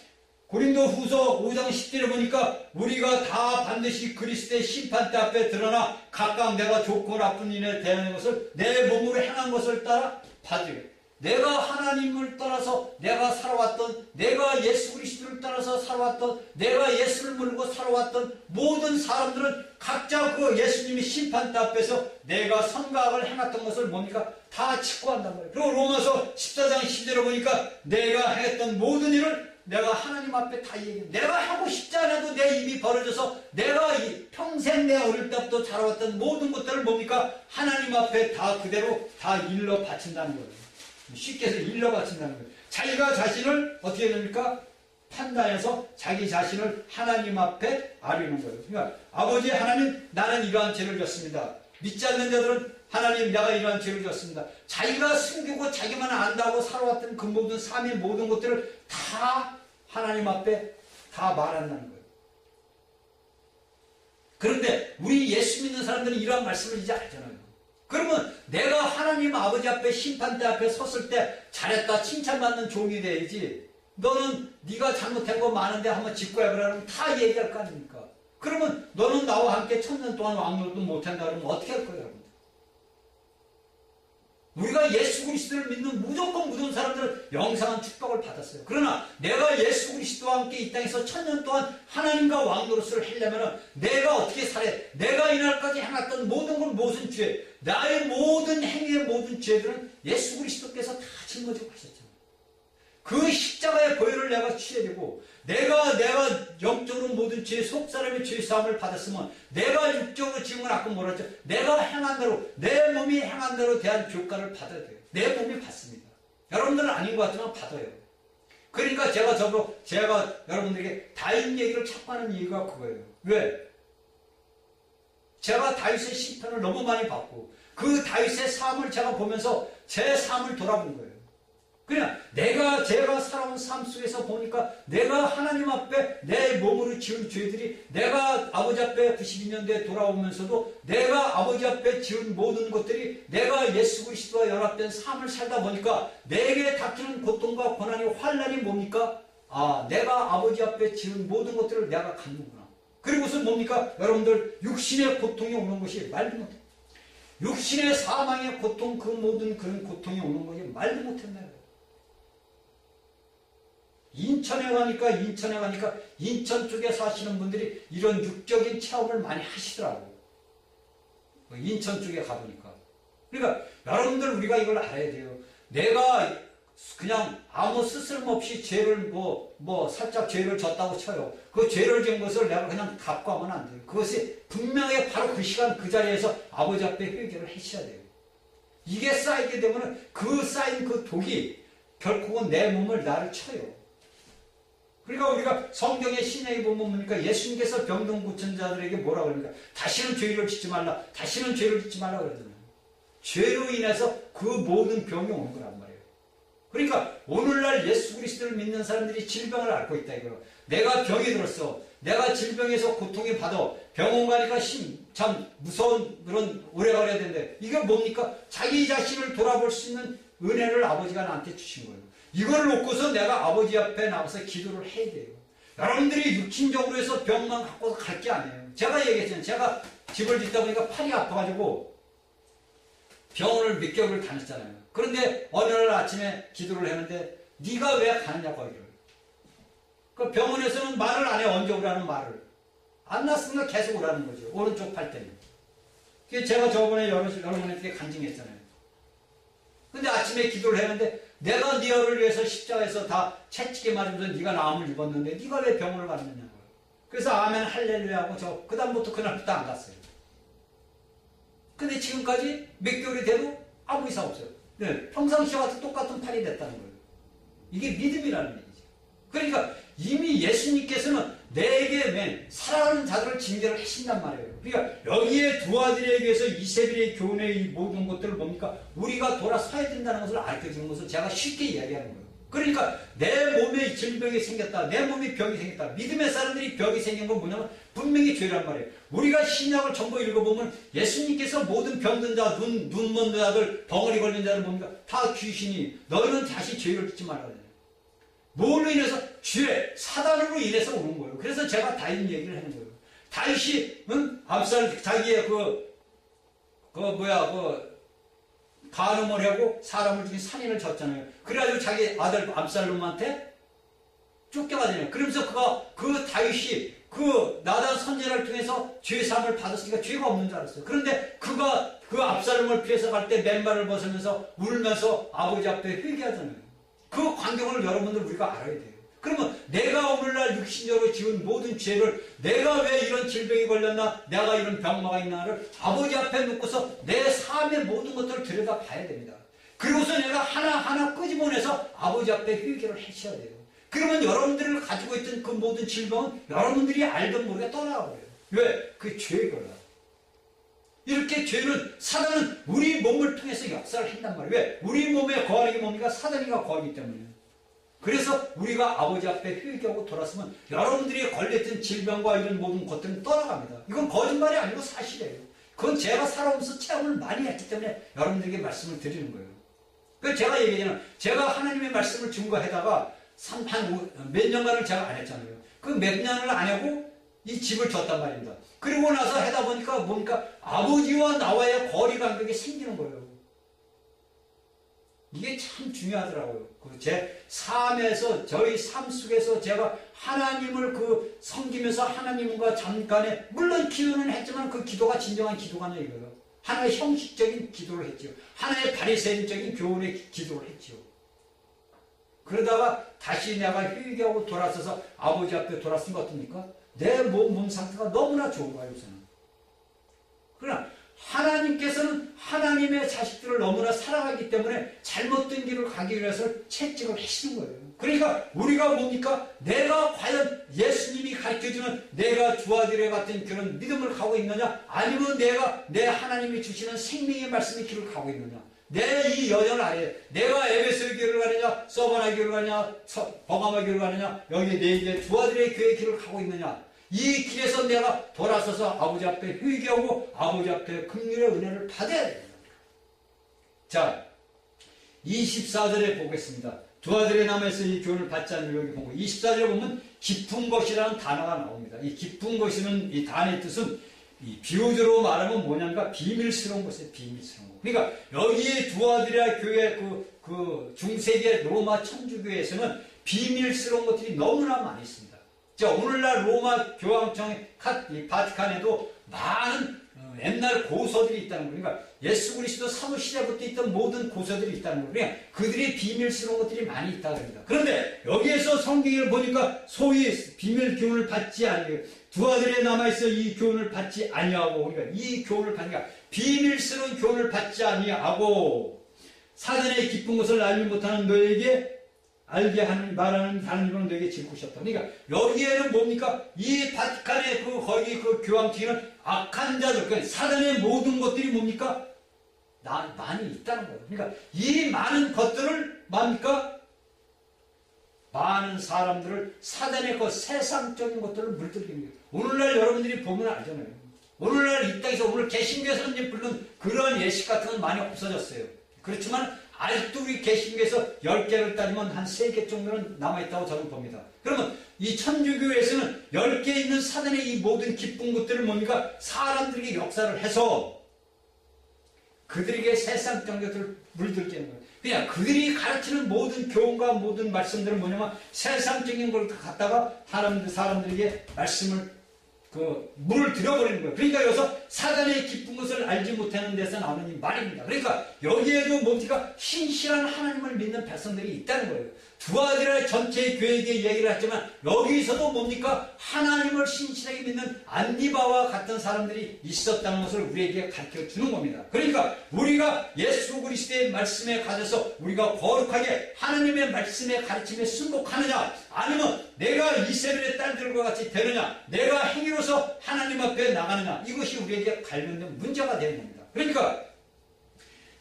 고린도 후서 5장 10절을 보니까 우리가 다 반드시 그리스도의 심판대 앞에 드러나 각각 내가 좋고 나쁜 일에 대하는 것을 내 몸으로 행한 것을 따라 받으리라. 내가 하나님을 따라서 내가 살아왔던, 내가 예수 그리스도를 따라서 살아왔던, 내가 예수를 물고 살아왔던 모든 사람들은 각자 그 예수님이 심판대 앞에서 내가 선과 악을 행했던 것을 뭡니까? 다 직구한단 말이에요. 그리고 로마서 14장 10절을 보니까 내가 했던 모든 일을 내가 하나님 앞에 다 얘기해. 내가 하고 싶지 않아도 내 입이 벌어져서 내가 평생 내 어릴 때부터 자라왔던 모든 것들을 뭡니까? 하나님 앞에 다 그대로 다 일러 바친다는 거예요. 쉽게 해서 일러 바친다는 거예요. 자기가 자신을 어떻게 됩니까? 판단해서 자기 자신을 하나님 앞에 아뢰는 거예요. 그러니까 아버지 하나님, 나는 이러한 죄를 졌습니다. 믿지 않는 자들은 하나님, 내가 이러한 죄를 졌습니다. 자기가 숨기고 자기만 안다고 살아왔던 그 모든 삶의 모든 것들을 다 하나님 앞에 다 말한다는 거예요. 그런데 우리 예수 믿는 사람들은 이러한 말씀을 이제 알잖아요. 그러면 내가 하나님 아버지 앞에 심판대 앞에 섰을 때 잘했다 칭찬받는 종이 돼야지. 너는 네가 잘못한 거 많은데 한번 직구해보라면 다 얘기할 거 아닙니까? 그러면 너는 나와 함께 천년 동안 왕노릇도 못한다 그러면 어떻게 할 거예요, 여러분? 우리가 예수 그리스도를 믿는 무조건 모든 사람들은 영생한 축복을 받았어요. 그러나 내가 예수 그리스도와 함께 이 땅에서 천년 동안 하나님과 왕노릇을 하려면 내가 어떻게 살아야, 내가 이날까지 행했던 모든 건 무슨 죄, 나의 모든 행위의 모든 죄들은 예수 그리스도께서 다 짊어지고 가셨잖아요. 그 십자가의 보혈을 내가 취해야 되고, 내가 영적으로 모든 죄, 속사람의 죄사함을 받았으면 내가 육적으로 지금은 아까 뭐라 했죠? 내가 행한 대로, 내 몸이 행한 대로 대한 교가를 받아야 돼요. 내 몸이 받습니다. 여러분들은 아닌 것 같지만 받아요. 그러니까 제가 여러분들에게 다윗 얘기를 자꾸 하는 이유가 그거예요. 왜? 제가 다윗의 시편을 너무 많이 봤고 그 다윗의 삶을 제가 보면서 제 삶을 돌아본 거예요. 그냥 제가 살아온 삶 속에서 보니까 내가 하나님 앞에 내 몸으로 지은 죄들이 내가 아버지 앞에 92년대에 돌아오면서도 내가 아버지 앞에 지은 모든 것들이 내가 예수 그리스도와 연합된 삶을 살다 보니까 내게 닥치는 고통과 고난이 환난이 뭡니까? 내가 아버지 앞에 지은 모든 것들을 내가 갖는구나. 그리고서 뭡니까? 여러분들 육신의 고통이 오는 것이 말도 못해. 육신의 사망의 고통, 그 모든 그런 고통이 오는 것이 말도 못했나요? 인천에 가니까 인천 쪽에 사시는 분들이 이런 육적인 체험을 많이 하시더라고. 인천 쪽에 가보니까. 그러니까 여러분들 우리가 이걸 알아야 돼요. 내가 그냥 아무 스스럼 없이 죄를 살짝 죄를 졌다고 쳐요. 그 죄를 지은 것을 내가 그냥 갖고 하면 안 돼요. 그것이 분명히 바로 그 시간 그 자리에서 아버지 앞에 회개를 하셔야 돼요. 이게 쌓이게 되면 그 쌓인 그 독이 결국은 내 몸을 나를 쳐요. 그러니까 우리가 성경의 신약에 보면 뭡니까? 예수님께서 병든 고친 자들에게 뭐라고 그럽니까? 다시는 죄를 짓지 말라. 다시는 죄를 짓지 말라 그러잖아요. 죄로 인해서 그 모든 병이 오는 거란 말이에요. 그러니까 오늘날 예수 그리스도를 믿는 사람들이 질병을 앓고 있다 이거예요. 내가 병이 들었어. 내가 질병에서 고통이 받아. 병원 가니까 참 무서운 그런 오래가 돼야 된대. 이게 뭡니까? 자기 자신을 돌아볼 수 있는 은혜를 아버지가 나한테 주신 거예요. 이걸 놓고서 내가 아버지 앞에 나와서 기도를 해야 돼요. 여러분들이 육신적으로 해서 병만 갖고서 갈 게 아니에요. 제가 얘기했잖아요. 제가 집을 짓다 보니까 팔이 아파가지고 병원을 몇 개월을 다녔잖아요. 그런데 어느 날 아침에 기도를 했는데 네가 왜 가느냐고 하기를. 그 병원에서는 말을 안 해. 언제 오라는 말을. 안 났으면 계속 오라는 거죠. 오른쪽 팔 때는. 제가 저번에 여러분에게 간증했잖아요. 근데 아침에 기도를 했는데 내가 네 얼을 위해서 십자가에서 다 채찍에 맞으면서 네가 나음을 입었는데 네가 왜 병원을 갔느냐고요. 그래서 아멘 할렐루야 하고 저 그다음부터 그날부터 안 갔어요. 근데 지금까지 몇 개월이 돼도 아무 이상 없어요. 네, 평상시와 같은 똑같은 팔이 됐다는 거예요. 이게 믿음이라는 얘기죠. 그러니까 이미 예수님께서는 내게 사랑하는 자들을 징계를 하신단 말이에요. 그러니까 여기에 두 아들에게서 이세벨의 교훈의 이 모든 것들을 뭡니까? 우리가 돌아서야 된다는 것을 알려주는 것을 제가 쉽게 이야기하는 거예요. 그러니까 내 몸에 질병이 생겼다. 내 몸에 병이 생겼다. 믿음의 사람들이 병이 생긴 건 뭐냐면 분명히 죄란 말이에요. 우리가 신약을 전부 읽어보면 예수님께서 모든 병든 자, 눈 먼 자들, 벙어리 걸린 자들 뭡니까? 다 귀신이 너희는 다시 죄를 짓지 말라. 뭘로 인해서? 죄, 사단으로 인해서 오는 거예요. 그래서 제가 다윗 얘기를 하는 거예요. 다윗이 압살 자기의 간음을 하고 사람을 죽인 살인을 졌잖아요. 그래가지고 자기 아들 압살롬한테 쫓겨가잖아요. 그러면서 그 다윗이 그 나단 선지자를 통해서 죄사함을 받았으니까 죄가 없는 줄 알았어요. 그런데 그가 그 압살롬을 피해서 갈 때 맨발을 벗으면서 울면서 아버지 앞에 회개하잖아요. 그 광경을 여러분들 우리가 알아야 돼요. 그러면 내가 오늘날 육신적으로 지은 모든 죄를 내가 왜 이런 질병이 걸렸나 내가 이런 병마가 있나를 아버지 앞에 놓고서 내 삶의 모든 것들을 들여다봐야 됩니다. 그리고서 내가 하나하나 끄집어내서 아버지 앞에 회개를 하셔야 돼요. 그러면 여러분들을 가지고 있던 그 모든 질병은 여러분들이 알던 모르게 떠나가버려요. 왜? 그 죄에 걸려. 이렇게 죄는 사단은 우리 몸을 통해서 역사를 한단 말이에요. 왜? 우리 몸에 거하는 게 뭡니까? 사단이가 거하기 때문에. 그래서 우리가 아버지 앞에 회개하고 돌아서면 여러분들이 걸렸던 질병과 이런 모든 것들은 떠나갑니다. 이건 거짓말이 아니고 사실이에요. 그건 제가 살아오면서 체험을 많이 했기 때문에 여러분들에게 말씀을 드리는 거예요. 그래서 제가 얘기하잖아요. 제가 하나님의 말씀을 증거하다가 몇 년간을 제가 안 했잖아요. 그 몇 년을 안 하고 이 집을 줬단 말입니다. 그리고 나서 하다 보니까 뭡니까? 아버지와 나와의 거리 간격이 생기는 거예요. 이게 참 중요하더라고요. 제 삶에서, 저희 삶 속에서 제가 하나님을 섬기면서 하나님과 잠깐에, 물론 기도는 했지만 그 기도가 진정한 기도가 아니에요. 하나의 형식적인 기도를 했죠. 하나의 바리새인적인 교훈의 기도를 했죠. 그러다가 다시 내가 회개하고 돌아서서 아버지 앞에 돌아서면 어떻습니까? 내 몸 상태가 너무나 좋은 거예요, 우선은. 그러나 하나님께서는 하나님의 자식들을 너무나 사랑하기 때문에 잘못된 길을 가기 위해서 채찍을 하시는 거예요. 그러니까 우리가 뭡니까? 내가 과연 예수님이 가르쳐주는 내가 주 아들의 같은 그런 믿음을 가고 있느냐? 아니면 내가 내 하나님이 주시는 생명의 말씀의 길을 가고 있느냐? 내 이 여정 아래 내가 에베소의 길을 가느냐, 서바나 길을 가느냐, 버가마 길을 가느냐, 여기 내 이제 주 아들의 교회 길을 가고 있느냐? 이 길에서 내가 돌아서서 아버지 앞에 회개하고 아버지 앞에 긍휼의 은혜를 받아야 됩니다. 자, 24절에 보겠습니다. 두 아들의 남에서 이 교훈을 받지 않는 여기 보고 24절에 보면 깊은 것이라는 단어가 나옵니다. 이 깊은 것이는 이 단어의 뜻은 이 비유적으로 말하면 뭐냐니까 비밀스러운 것이에요. 비밀스러운 것. 그러니까 여기에 두 아들의 교회 그 중세기의 로마 천주교에서는 비밀스러운 것들이 너무나 많이 있습니다. 자, 오늘날 로마 교황청의 바티칸에도 많은 옛날 고서들이 있다는 거예요. 그러니까 예수 그리스도 사도 시대부터 있던 모든 고서들이 있다는 거예요. 그러니까 그들이 비밀스러운 것들이 많이 있다고 합니다. 그런데 여기에서 성경을 보니까 소위 비밀 교훈을 받지 아니하고 두 아들에 남아있어 이 교훈을 받지 아니하고 그러니까 이 교훈을 받으니까 비밀스러운 교훈을 받지 아니하고 사단의 깊은 것을 알지 못하는 너에게 알게 하는 말하는 하나님은 너에게 지르셨다. 그러니까 여기에는 뭡니까? 이 바티칸의 거기 교황청에는 악한 자들, 그러니까 사단의 모든 것들이 뭡니까? 많이 있다는 거예요. 그러니까 이 많은 것들을 뭡니까? 많은 사람들을 사단의 그 세상적인 것들을 물들이는 거예요. 오늘날 여러분들이 보면 알잖아요. 오늘날 이 땅에서 오늘 개신교에서 이제 물론 그런 예식 같은 건 많이 없어졌어요. 그렇지만 아직도 우리 개신교에서 10개를 따지면 한 3개 정도는 남아있다고 저는 봅니다. 그러면 이 천주교에서는 10개 있는 사단의 이 모든 기쁜 것들을 뭡니까? 사람들에게 역사를 해서 그들에게 세상적인 것들을 물들게 하는 거예요. 그냥 그들이 가르치는 모든 교훈과 모든 말씀들은 뭐냐면 세상적인 걸 갖다가 사람들에게 말씀을 물을 들여버리는 거예요. 그러니까 여기서 사단의 기쁜 것을 알지 못하는 데서 나오는 이 말입니다. 그러니까 여기에도 뭡니까? 신실한 하나님을 믿는 백성들이 있다는 거예요. 두아디라 전체 교회에게 얘기를 했지만 여기서도 뭡니까? 하나님을 신실하게 믿는 안디바와 같은 사람들이 있었다는 것을 우리에게 가르쳐 주는 겁니다. 그러니까 우리가 예수 그리스도의 말씀에 가져서 우리가 거룩하게 하나님의 말씀의 가르침에 순복하느냐, 아니면 내가 이세벨의 딸들과 같이 되느냐, 내가 행위로서 하나님 앞에 나가느냐, 이것이 우리에게 관련된 문제가 되는 겁니다. 그러니까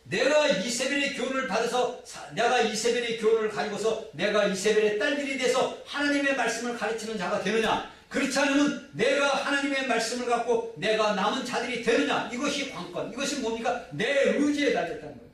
내가 이세벨의 교훈을 받아서, 내가 이세벨의 교훈을 가지고서 내가 이세벨의 딸들이 돼서 하나님의 말씀을 가르치는 자가 되느냐, 그렇지 않으면 내가 하나님의 말씀을 갖고 내가 남은 자들이 되느냐, 이것이 관건, 이것이 뭡니까? 내 의지에 달렸다는 거예요.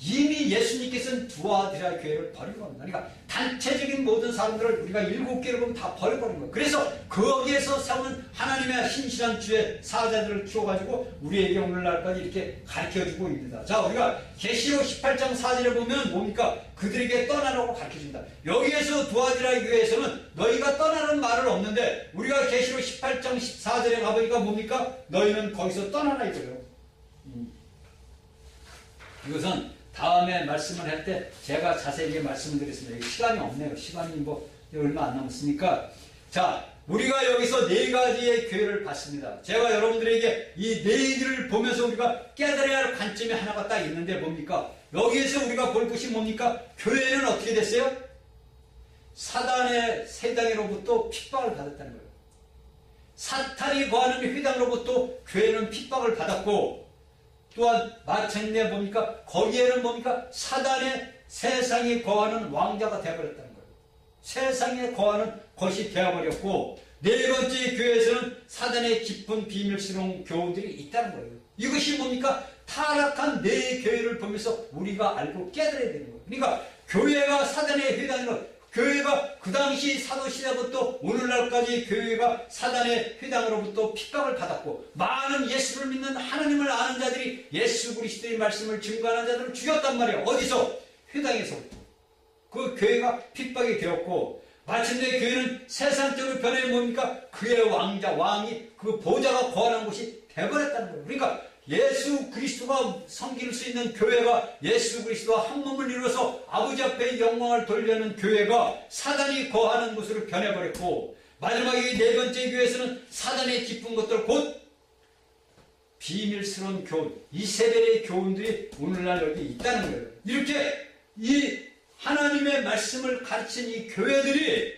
이미 예수님께서는 두아디라 교회를 버린 겁니다. 그러니까 단체적인 모든 사람들을 우리가 7개를 보면 다 버려버린 거예요. 그래서 거기에서 세우는 하나님의 신실한 주의 사자들을 키워가지고 우리에게 오늘날까지 이렇게 가르쳐주고 있습니다. 자, 우리가 계시록 18장 4절에 보면 뭡니까? 그들에게 떠나라고 가르쳐줍니다. 여기에서 두아디라 교회에서는 너희가 떠나는 말은 없는데, 우리가 계시록 18장 14절에 가보니까 뭡니까? 너희는 거기서 떠나라 이거예요. 이것은 다음에 말씀을 할 때 제가 자세히 말씀을 드리겠습니다. 시간이 없네요. 시간이 얼마 안 남았으니까. 자, 우리가 여기서 4가지의 교회를 봤습니다. 제가 여러분들에게 이 4개를 보면서 우리가 깨달아야 할 관점이 하나가 딱 있는데 뭡니까? 여기에서 우리가 볼 것이 뭡니까? 교회는 어떻게 됐어요? 사단의 세당으로부터 핍박을 받았다는 거예요. 사탄이 거하는 회당으로부터 교회는 핍박을 받았고, 또한 마침내 뭡니까? 거기에는 뭡니까? 사단의 세상에 거하는 왕자가 되어버렸다는 거예요. 세상에 거하는 것이 되어버렸고, 4번째 교회에서는 사단의 깊은 비밀스러운 교훈들이 있다는 거예요. 이것이 뭡니까? 타락한 4교회를 보면서 우리가 알고 깨달아야 되는 거예요. 그러니까 교회가 사단의 회당으로, 교회가 그 당시 사도시대부터 오늘날까지 교회가 사단의 회당으로부터 핍박을 받았고, 많은 예수를 믿는 하나님을 아는 자들이 예수 그리스도의 말씀을 증거하는 자들을 죽였단 말이에요. 어디서? 회당에서부터. 그 교회가 핍박이 되었고, 마침내 교회는 세상적으로 변해 뭡니까? 그의 왕자, 왕이 그 보좌가 거하는 곳이 되어버렸다는 거예요. 그러니까 예수 그리스도가 섬길 수 있는 교회가, 예수 그리스도와 한 몸을 이루어서 아버지 앞에 영광을 돌려는 교회가 사단이 거하는 곳으로 변해버렸고, 마지막에 4번째 교회에서는 사단의 깊은 것들, 곧 비밀스러운 교훈, 이세벨의 교훈들이 오늘날 여기 있다는 거예요. 이렇게 이 하나님의 말씀을 가르친 이 교회들이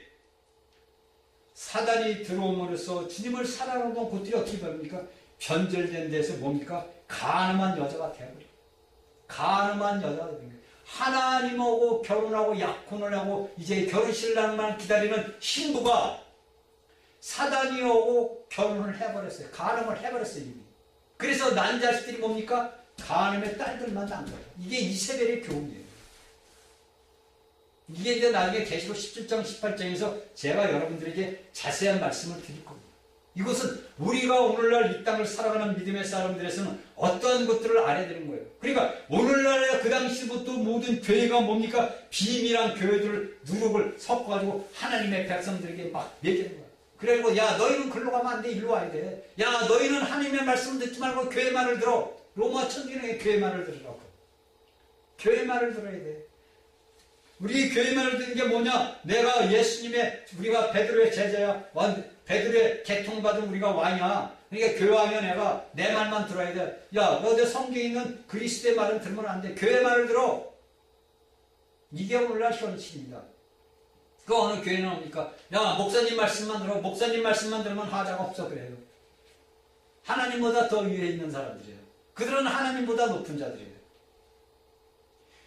사단이 들어옴으로써 주님을 사랑하는 곳들이 어떻게 됩니까? 변절된 데서 뭡니까? 가늠한 여자가 되어버려요. 가늠한 여자가 되어버려요. 하나님하고 결혼하고 약혼을 하고 이제 결혼신랑만 기다리는 신부가 사단이 오고 결혼을 해버렸어요. 가늠을 해버렸어요, 이미. 그래서 난 자식들이 뭡니까? 가늠의 딸들만 난 거예요. 이게 이세벨의 교훈이에요. 이게 이제 나중에 계시록 17장, 18장에서 제가 여러분들에게 자세한 말씀을 드릴 겁니다. 이것은 우리가 오늘날 이 땅을 살아가는 믿음의 사람들에서는 어떠한 것들을 알아야 되는 거예요. 그러니까 오늘날에 그 당시부터 모든 교회가 뭡니까? 비밀한 교회들을 누룩을 섞어가지고 하나님의 백성들에게 막 얘기하는 거예요. 그래가지고 야, 너희는 글로 가면 안 돼. 일로 와야 돼. 야, 너희는 하나님의 말씀 듣지 말고 교회 말을 들어. 로마 천주교는 교회 말을 들으라고. 교회 말을 들어야 돼. 우리 교회 말을 듣는 게 뭐냐? 내가 예수님의, 우리가 베드로의 제자야. 베드로의 개통받은 우리가 왕이야. 그러니까 교회하면 내가 내 말만 들어야 돼. 야, 너 내 성경에 있는 그리스도의 말은 들으면 안 돼. 교회 말을 들어. 이게 오늘날 현실입니다. 그 어느 교회는 옵니까? 야, 목사님 말씀만 들어. 목사님 말씀만 들으면 하자가 없어. 그래요. 하나님보다 더 위에 있는 사람들이에요. 그들은 하나님보다 높은 자들이에요.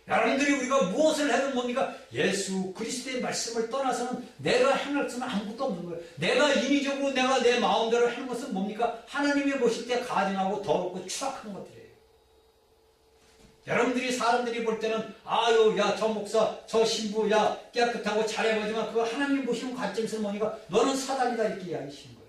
여러분들이 우리가 무엇을 해도 뭡니까? 예수 그리스도의 말씀을 떠나서는 내가 행할 수는 아무것도 없는 거예요. 내가 인위적으로 내가 내 마음대로 하는 것은 뭡니까? 하나님이 보실 때 가증하고 더럽고 추악한 것들이에요. 여러분들이 사람들이 볼 때는 아유, 야, 저 목사, 저 신부, 야, 깨끗하고 잘해보지만 그거 하나님 보시는 관점에서 뭐니까 너는 사단이다 이렇게 이야기하시는 거예요.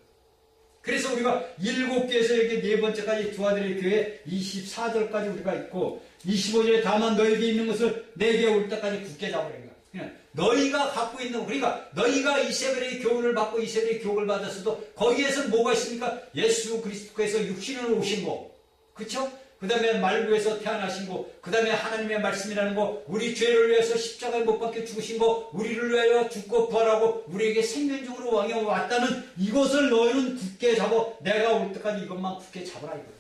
그래서 우리가 7개에서 여기 4번째까지 두아디라 교회 24절까지 우리가 있고 25절에 다만 너에게 있는 것을 내게 올 때까지 굳게 잡으라. 그냥 너희가 갖고 있는, 그러니까 너희가 이세벨의 교훈을 받고 이세벨의 교육을 받았어도 거기에서 뭐가 있습니까? 예수 그리스도께서 육신으로 오신 거, 그렇죠? 그 다음에 말구에서 태어나신 거, 그 다음에 하나님의 말씀이라는 거, 우리 죄를 위해서 십자가에 못 박혀 죽으신 거, 우리를 위하여 죽고 부활하고 우리에게 생명중으로 왕이 왔다는 이것을 너희는 굳게 잡아. 내가 올 때까지 이것만 굳게 잡아라 이거예요.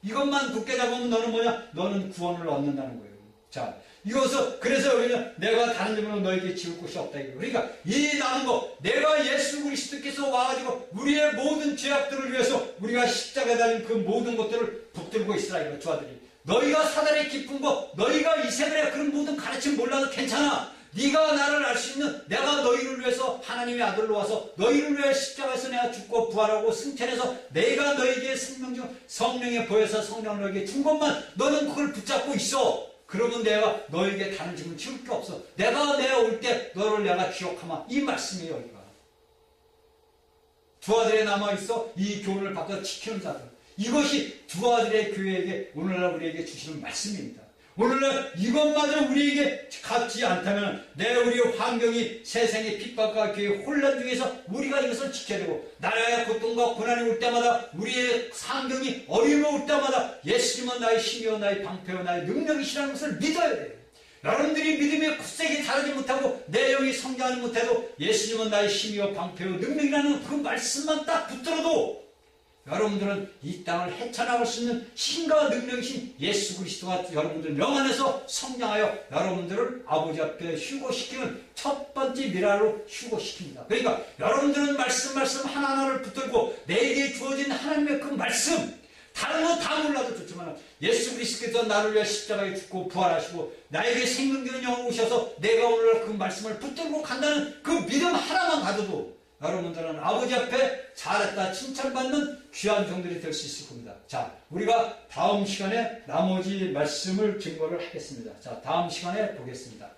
이것만 굳게 잡으면 너는 뭐냐? 너는 구원을 얻는다는 거예요. 자, 이것을, 그래서 여기는 내가 다른 점으로 너에게 지울 곳이 없다 이거예요. 그러니까 이 남은 거, 내가 예수 그리스도께서 와가지고 우리의 모든 죄악들을 위해서 우리가 십자가에 달린 그 모든 것들을 붙들고 있으라 이거 주아들이. 너희가 사단의 깊은 거, 너희가 이세벨의 그런 모든 가르침 몰라도 괜찮아. 네가 나를 알 수 있는, 내가 너희를 위해서 하나님의 아들로 와서 너희를 위해 십자가에서 내가 죽고 부활하고 승천해서 내가 너희에게 생명 중 성령에 보여서 성령을 너희에게 준 것만 너는 그걸 붙잡고 있어. 그러면 내가 너에게 다른 짐을 지울 게 없어. 내가 올 때 너를 내가 기억하마. 이 말씀이에요. 여기가 두 아들에 남아있어 이 교훈을 받고 지키는 자들. 이것이 두 아들의 교회에게 오늘날 우리에게 주시는 말씀입니다. 오늘날 이것마저 우리에게 갖지 않다면 우리 환경이 세상의 핍박과 교회의 혼란 중에서 우리가 이것을 지켜야 되고, 나라의 고통과 고난이 올 때마다 우리의 상경이 어려움이 올 때마다 예수님은 나의 힘이요 나의 방패요 나의 능력이시라는 것을 믿어야 돼요. 여러분들이 믿음에 굳세게 자라지 못하고 내 영이 성장하지 못해도 예수님은 나의 힘이요 방패요 능력이라는 그 말씀만 딱 붙들어도 여러분들은 이 땅을 헤쳐나갈 수 있는 힘과 능력이신 예수 그리스도가 여러분들 명 안에서 성장하여 여러분들을 아버지 앞에 휴고시키는 첫 번째 미라로 휴고시킵니다. 그러니까 여러분들은 말씀 하나하나를 붙들고 내게 주어진 하나님의 그 말씀, 다른 거 다 몰라도 좋지만 예수 그리스도께서 나를 위해 십자가에 죽고 부활하시고 나에게 생명되는 영을 오셔서 내가 오늘 그 말씀을 붙들고 간다는 그 믿음 하나만 가져도 여러분들은 아버지 앞에 잘했다 칭찬받는 귀한 종들이 될 수 있을 겁니다. 자, 우리가 다음 시간에 나머지 말씀을 증거를 하겠습니다. 자, 다음 시간에 보겠습니다.